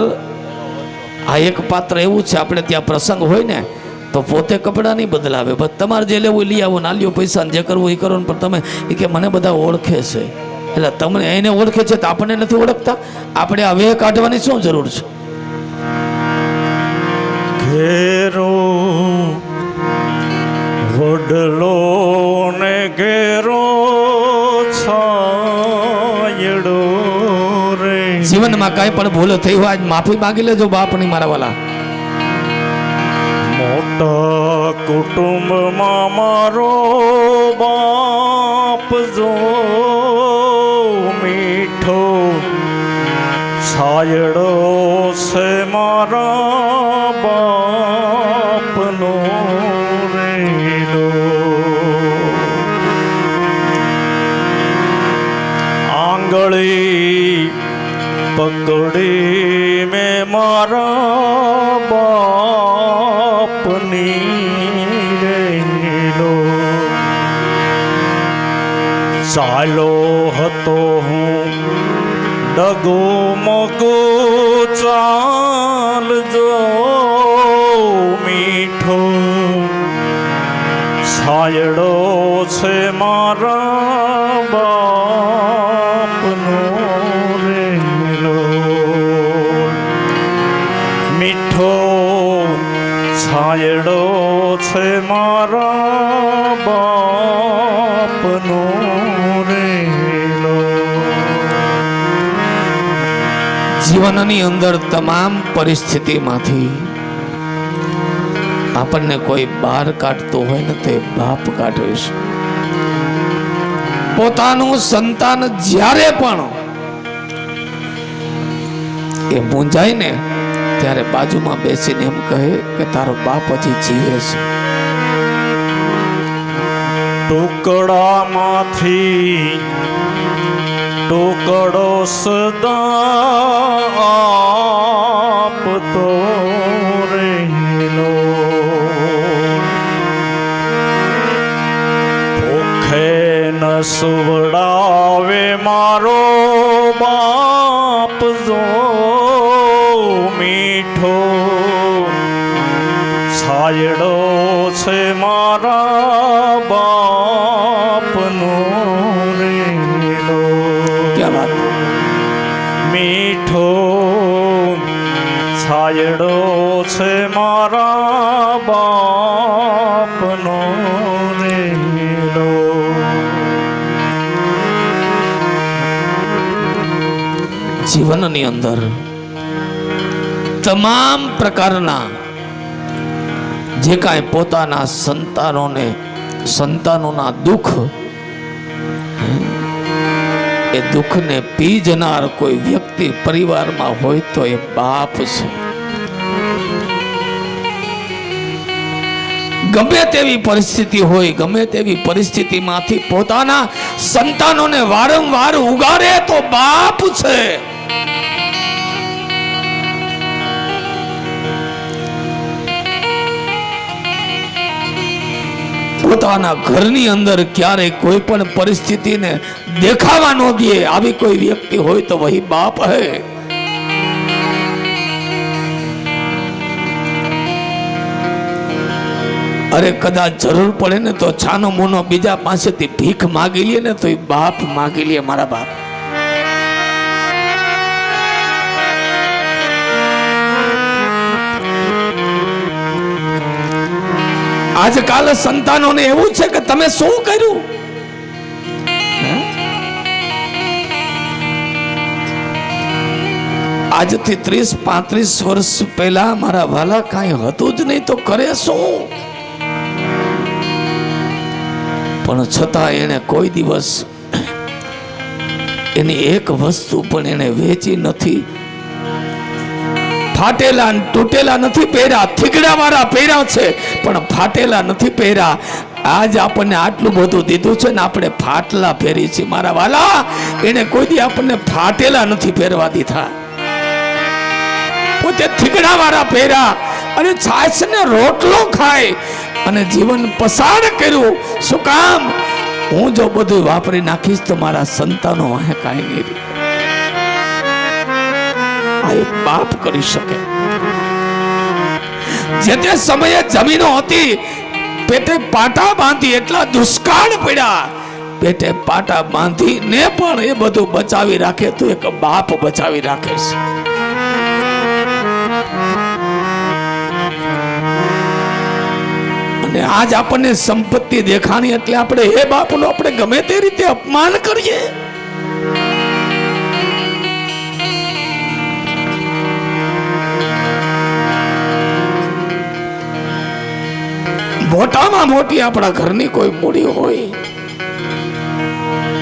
Speaker 2: આ એક પાત્ર એવું છે. આપણે ત્યાં પ્રસંગ હોય ને તો પોતે કપડાં નહીં બદલાવે, બસ તમારે જે લેવું લઈ આવો, ના લ્યો પૈસા, જે કરવું એ કરો. પણ તમે એ કે મને બધા ઓળખે છે, એટલે તમને એને ઓળખે છે તો આપણને નથી ઓળખતા. આપણે આ વેહ કાઢવાની શું જરૂર છે?
Speaker 3: ઘેરો વડલો ને ઘેરો છાયડો રે.
Speaker 2: જીવનમાં કાંઈ પણ ભૂલ થઈ હોય આજ માફી માંગી લેજો બાપની, મારા વાલા.
Speaker 3: મોટા કુટુંબમાં મારો બાપ જો મીઠો છાયડો છે મારા બાપનો રેલો. આંગળી પકડી મેં મારા બાપની રેલો. ચાલો હતો હું ડગો મગો ચાલજો મીઠો છાયડો છે મારા બાપનો રેલો. મીઠો છાયડો છે મારા બાપનો રેલો.
Speaker 2: જીવનની અંદર તમામ પરિસ્થિતિમાંથી આપણને કોઈ બહાર કાઢતો હોય ને તે બાપ કાઢે છે. પોતાનું સંતાન જ્યારે પણ એ મૂંઝાય ને ત્યારે બાજુમાં બેસીને એમ કહે કે તારો બાપ હજી જીવે છે.
Speaker 3: ટુકડામાંથી ટુકડો સદા આપતો રહેલો. ભૂખે ન સુવડાવે મારો બાપ જો મીઠો છાયડો છે મારા બાપનો રેલો.
Speaker 2: ક્યાં વાત!
Speaker 3: મીઠો છાયડો છે મારા બાપનો રેલો.
Speaker 2: જીવનની અંદર તમામ પ્રકારના જે કાંઈ પોતાના સંતાનોના દુઃખ, એ દુઃખને પી જનાર કોઈ વ્યક્તિ પરિવારમાં હોય તો એ બાપ છે. ગમે તેવી પરિસ્થિતિ હોય, ગમે તેવી પરિસ્થિતિમાંથી પોતાના સંતાનોને વારંવાર ઉગારે તો બાપ છે. પોતાના ઘરની અંદર ક્યારેય કોઈ પણ પરિસ્થિતિને દેખાવા ન દે આવી કોઈ વ્યક્તિ હોય તો વહી બાપ હે. અરે કદાચ જરૂર પડે ને તો છાનો મોનો બીજા પાસેથી ભીખ માગી લે ને તો એ બાપ માગી લે. મારા બાપ આજકાલ સંતાનોને એવું છે કે તમે શું કર્યું? આજથી 30-35 વર્ષ પહેલા મારા વાલા કાંઈ હતું જ નહીં તો કરે શું? પણ છતાં એને કોઈ દિવસ એની એક વસ્તુ પણ એને વેચી નથી. ફાટેલા તૂટેલા નથી પહેર્યા, થીગડા વાળા પહેર્યા છે પણ ફાટેલા નથી પહેર્યા. આજ આપણને આટલું બધું દીધું છે ને આપણે ફાટલા પહેરી છે. મારા વાલા એને કોઈ દી આપણને ફાટેલા નથી પહેરવા દીધા. પોતે થીગડા વાળા પહેર્યા અને છાશ ને રોટલો ખાય અને જીવન પસાર કર્યું. શું કામ? હું જો બધું વાપરી નાખીશ તો મારા સંતાનો વાહે કાંઈ નહીં રહે. આ એક બાપ કરી શકે. જે તે સમયે જમીનો હતી પેટે પાટા બાંધી એટલા દુષ્કાળ પડ્યા, પેટે પાટા બાંધીને પણ એ બધું બચાવી રાખે તો એક બાપ બચાવી રાખે છે. અને આજ આપણને સંપત્તિ દેખાણી એટલે આપણે એ બાપનો આપણે ગમે તે રીતે અપમાન કરીએ. મોટામાં મોટી આપણા ઘરની કોઈ મૂડી હોય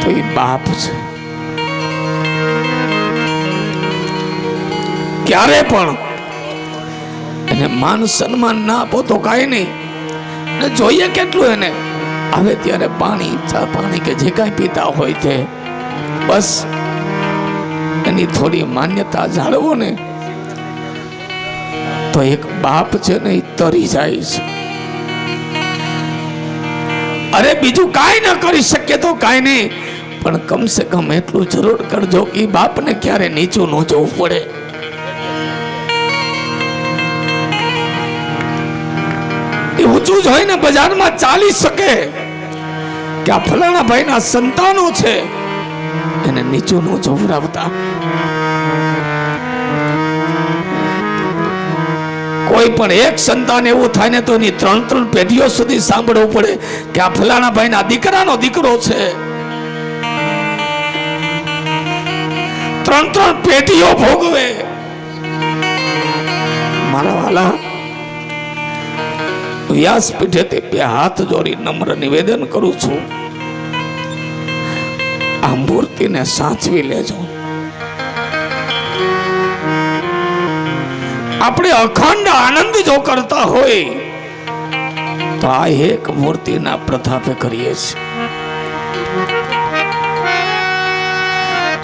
Speaker 2: તો એ બાપ છે. ક્યારે પણ એને માન સન્માન ના આપો તો કાંઈ નહીં. ને જોઈએ કેટલું એને આવે ત્યારે પાણી, ચા પાણી કે જે કાંઈ પીતા હોય તે બસ એની થોડી માન્યતા જાળવો ને તો એક બાપ છે ને એ તરી જાય છે. અરે બીજું કાંઈ ન કરી શકે તો કાંઈ નહીં પણ કમસે કમ એટલું જરૂર કરજો કે બાપને ક્યારે નીચું ન જોવું પડે. એ ઊંચું જ હોય ને બજારમાં ચાલી શકે કે આ ફલાણા ભાઈના સંતાનો છે, એને નીચું ન જોવરાવતા. કોઈ પણ એક સંતાન એવું થાય ને તો એની 3-3 પેઢીઓ સુધી સાંભળવું પડે કે આ ફલાણા ભાઈના દીકરાનો દીકરો છે. 3-3 પેઢીઓ ભોગવે. મારા વાલા વ્યાસપીઠે બે હાથ જોડી નમ્ર નિવેદન કરું છું, આ મૂર્તિને સાચવી લેજો. આપણે અખંડ આનંદ જો કરતા હોય તો આ એક મૂર્તિના પ્રતાપે કરીએ છીએ.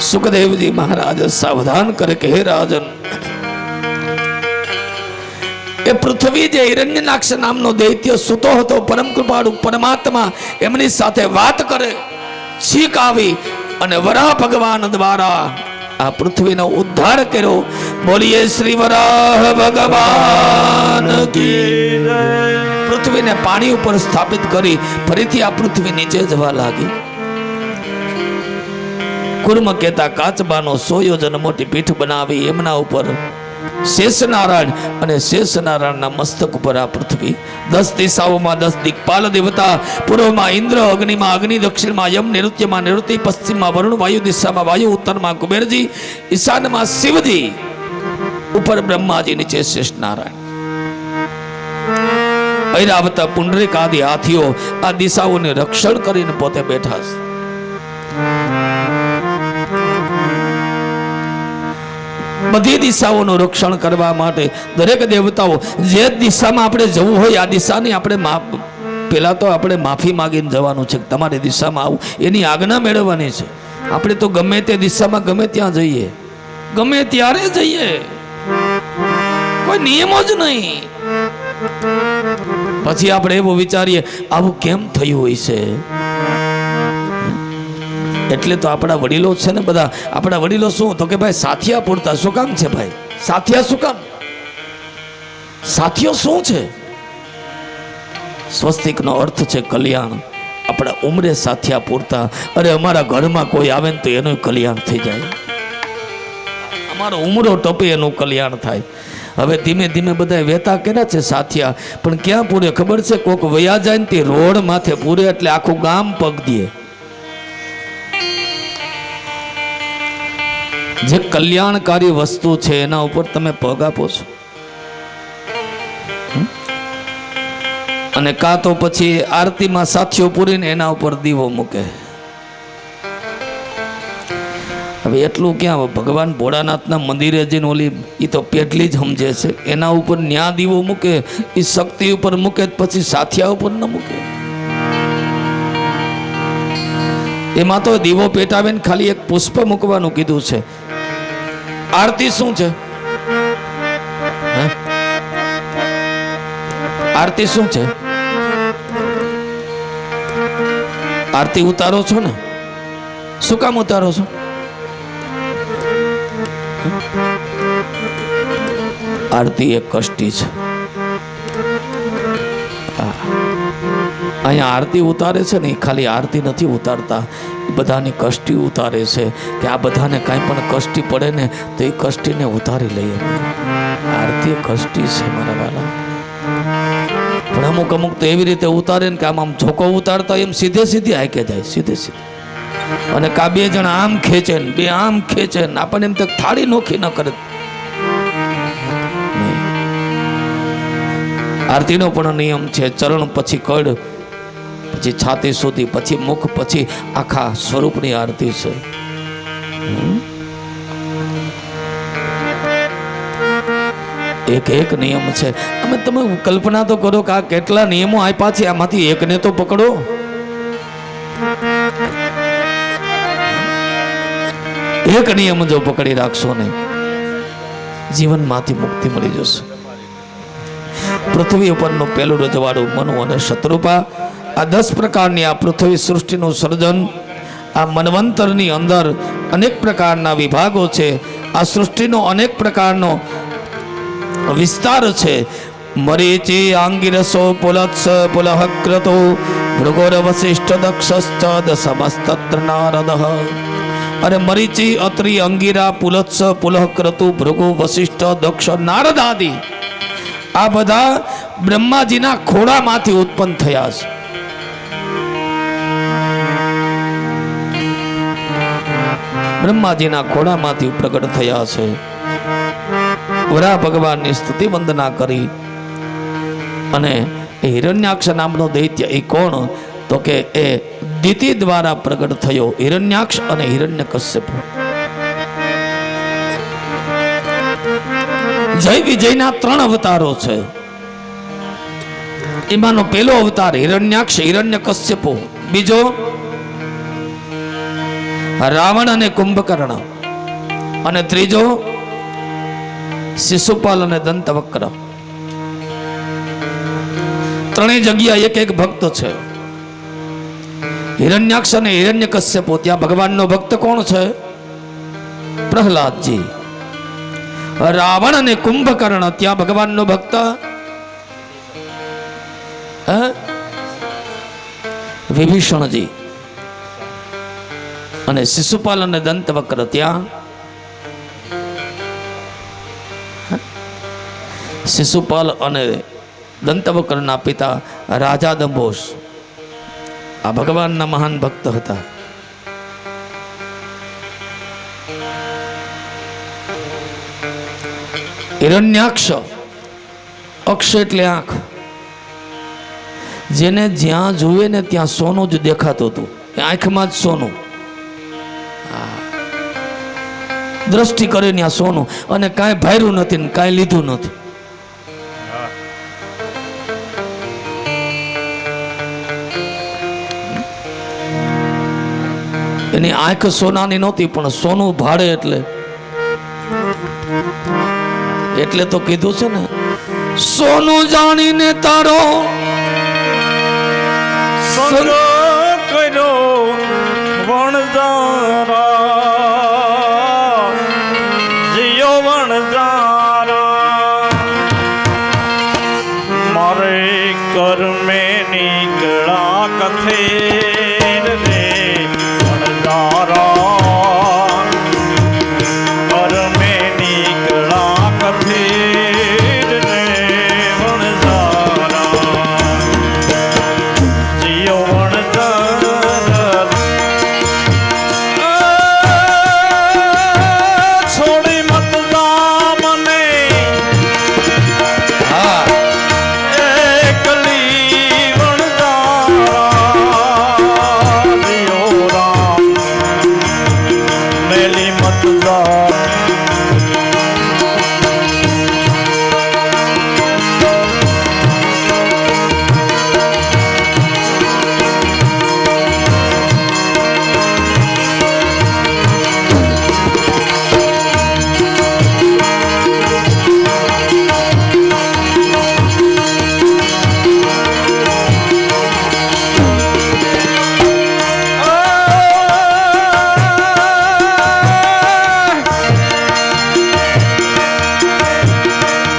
Speaker 2: સુખદેવજી મહારાજ સાવધાન કરે કે હે રાજન, એ પૃથ્વી જે હિરણ્યનાક્ષ નામનો દૈત્ય સૂતો હતો, પરમ કૃપાળુ પરમાત્મા એમની સાથે વાત કરે, છીક આવી અને વરાહ ભગવાન દ્વારા આ પૃથ્વીનો ઉદ્ધાર કર્યો. બોલીએ શ્રી વરાહ ભગવાન કી જય. પૃથ્વીને પાણી ઉપર સ્થાપિત કરી ફરીથી આ પૃથ્વી નીચે જવા લાગી. કુર્મ કહેતા કાચબાનો 100 યોજન મોટી પીઠ બનાવી એમના ઉપર શેષનારાયણ અને શેષનારાયણના મસ્તક ઉપર આ પૃથ્વી. 10 દિશાઓમાં 10 દિક્પાલ દેવતા, પૂર્વમાં ઇન્દ્ર, અગ્નિમાં અગ્નિ, દક્ષિણમાં યમ, નૈઋત્યમાં નૈઋત્ય, પશ્ચિમમાં વરુણ, વાયુ દિશામાં વાયુ, ઉત્તરમાં કુબેરજી, ઈશાનમાં શિવજી, ઉપર બ્રહ્માજી, નીચે શેષનારાયણ. ઐરાવત, પુંડરીક આદિ હાથીઓ આ દિશાઓને રક્ષણ કરીને પોતે બેઠા છે. બધી દિશાઓનું રક્ષણ કરવા માટે દરેક દેવતાઓ જે દિશામાં આપણે જવું હોય આ દિશાની આપણે પેલા તો આપણે માફી માંગીને જવાનું છે. તમારી દિશામાં આવું એની આજ્ઞા મેળવવાની છે. આપણે તો ગમે તે દિશામાં ગમે ત્યાં જઈએ, ગમે ત્યારે જઈએ, કોઈ નિયમો જ નહીં. પછી આપણે એવું વિચારીએ આવું કેમ થયું હોય છે. એટલે તો આપણા વડીલો છે ને બધા, આપણા વડીલો શું તો કે ભાઈ સાથિયા પૂરતા. શું કામ છે ભાઈ સાથિયા? શું કામ સાથિયો શું છે? સ્વસ્તિકનો અર્થ છે કલ્યાણ. આપણા ઉંમરે સાથિયા પૂરતા. અરે અમારા ઘરમાં કોઈ આવે ને તો એનું કલ્યાણ થઈ જાય, અમારો ઉમરો ટપે એનું કલ્યાણ થાય. હવે ધીમે ધીમે બધા વેતા કર્યા છે સાથિયા, પણ ક્યાં પૂરે ખબર છે? કોક વયા જાય ને તે રોડ માથે પૂરે એટલે આખું ગામ પગ દે. જે કલ્યાણકારી વસ્તુ છે એના ઉપર તમે પગ આપો છો. અને કાં તો પછી આરતીમાં સાથીઓ પૂરીને એના ઉપર દીવો મૂકે. હવે એટલું ક્યાં? ભગવાન ભોળાનાથના મંદિરે જઈને ઓલી એ તો પેટલી જ સમજે છે, એના ઉપર ન્યા દીવો મૂકે, એ શક્તિ ઉપર મૂકે, પછી સાથિયા ઉપર ન મૂકે. એમાં તો દીવો પેટાવે ને ખાલી એક પુષ્પ મૂકવાનું કીધું છે. આરતી શું છે? આરતી શું છે? આરતી ઉતારો છો ને? શું કામ ઉતારો છો? આરતી એક કષ્ટી છે. અહીંયા આરતી ઉતારે છે ને, ખાલી આરતી નથી ઉતારતા, બધાની કષ્ટી ઉતારે છે કે આ બધાને કાંઈ પણ કષ્ટી પડે ને તો એ કષ્ટીને ઉતારી લઈએ. આરતી કષ્ટી છે મારા વાલા. પણ અમુક તો એવી રીતે ઉતારે ને કે આમ ઝોકો ઉતારતા એમ સીધે સીધી હાકે જાય, સીધે સીધી. અને કા બે જણા આમ ખેંચે ને બે આમ ખેંચે ને આપણને એમ તો થાળી નોખી ન કરે. આરતીનો પણ નિયમ છે. ચરણ પછી કડ, પછી છાતી સુધી, પછી મુખ, પછી આખા સ્વરૂપની આરતી છે. એક એક નિયમ છે. અમે તમે કલ્પના તો કરો કે આ કેટલા નિયમો આપ્યા છે, આમાંથી એકને તો પકડો. એક નિયમ જો પકડી રાખશો ને, જીવનમાંથી મુક્તિ મળી જશે. પૃથ્વી ઉપરનું પહેલું રજવાડું મનુ અને શત્રુપા. આ 10 પ્રકારની આ પૃથ્વી સૃષ્ટિનું સર્જન, આ મનવંતરની અંદર અનેક પ્રકારના વિભાગો છે. આ સૃષ્ટિનો અનેક પ્રકારનો વિસ્તાર છે. મરીચી આંગિરસો પુલત્સ પુલહક્રતો ભૃગોર વસિષ્ઠ દક્ષશ્ચ દસમસ્તત્ર નારદ. અરે મરીચી, અત્રિ, અંગિરા, પુલત્સ, પુલહક્રતુ, ભૃગુ, વસિષ્ઠ, દક્ષ, નારદ આદિ આ બધા બ્રહ્માજીના ખોળામાંથી ઉત્પન્ન થયા છે. બ્રહ્માજીના ખોળામાંથી પ્રગટ થયા છે. વરા ભગવાનની સ્તુતિ વંદના કરી અને એ હિરણ્યાક્ષ નામનો દૈત્ય એ કોણ તો કે એ દિતિ દ્વારા પ્રગટ થયો. હિરણ્યાક્ષ અને હિરણ્યકશ્યપ. જય વિજયના 3 અવતારો છે. એમાંનો પહેલો અવતાર હિરણ્યાક્ષ હિરણ્યકશ્યપ, બીજો રાવણ અને કુંભકર્ણ, અને ત્રીજો શિશુપાલ અને દંતવક્ર. 3 જગ્યા એક એક ભક્ત છે. હિરણ્યાક્ષ અને હિરણ્યકશ્યપ, ત્યાં ભગવાનનો ભક્ત કોણ છે? પ્રહલાદજી. રાવણ અને કુંભકર્ણ, ત્યાં ભગવાનનો ભક્ત વિભીષણજી. અને શિશુપાલ અને દંતવક્ર, ત્યાં શિશુપાલ અને દંતવક્રના પિતા રાજા દંભોસ આ ભગવાનના મહાન ભક્ત હતા. હિરણ્યાક્ષ, અક્ષ એટલે આંખ, જેને જ્યાં જુએ ને ત્યાં સોનું જ દેખાતું હતું. આંખમાં જ સોનું, દ્રષ્ટિ કરે ત્યાં સોનું, અને કાંઈ ભાર્યું નથી ને કાંઈ લીધું નથી. એની આંખ સોનાની નહોતી, પણ સોનું ભાડે એટલે તો કીધું છે ને, સોનું જાણીને તારો દર્શન
Speaker 3: કર્યો વણજારા જીયો વણજારા મારે કર્મે નીકળા કથેર રે વણજારા કર્મે નીકળા કથેર રે વણજારા જીયો વણજારા છોડી મત જા મને
Speaker 2: હા
Speaker 3: એકલી વણજારા જીયો રામ મેલી મત જા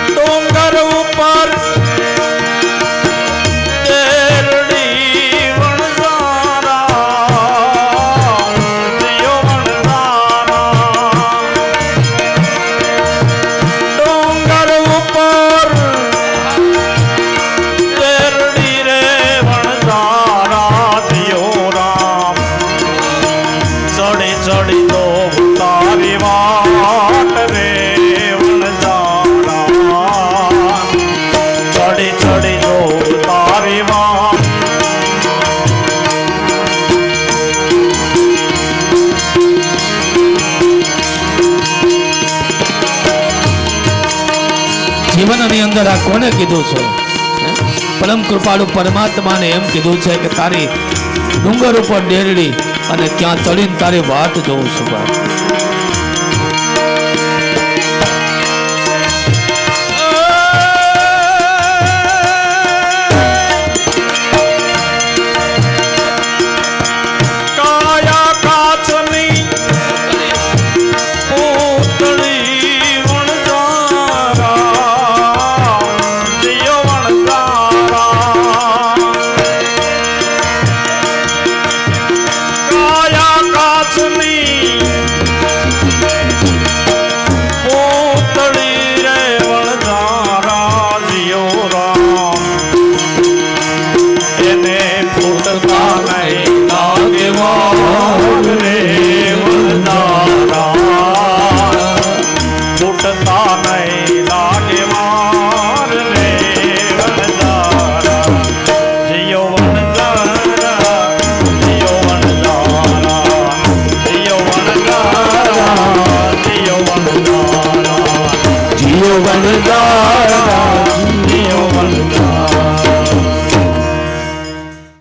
Speaker 3: ડોંગર ઉપર તેરડી વણજારા જીયો વણજારા ડોંગર ઉપર તેરડી રે વણજારા જીયો રામ ચડી ચડી તો તારી વાટ રે વણજારા ચડી ચડી તો તારી વાટ
Speaker 2: જીવનની અંદર આ કોને કીધું છે પરમ કૃપાળુ પરમાત્માને એમ કીધું છે કે તારી ડુંગર ઉપર ડેરડી અને ત્યાં ચડીને તારી વાટ જોઉં છું બાપ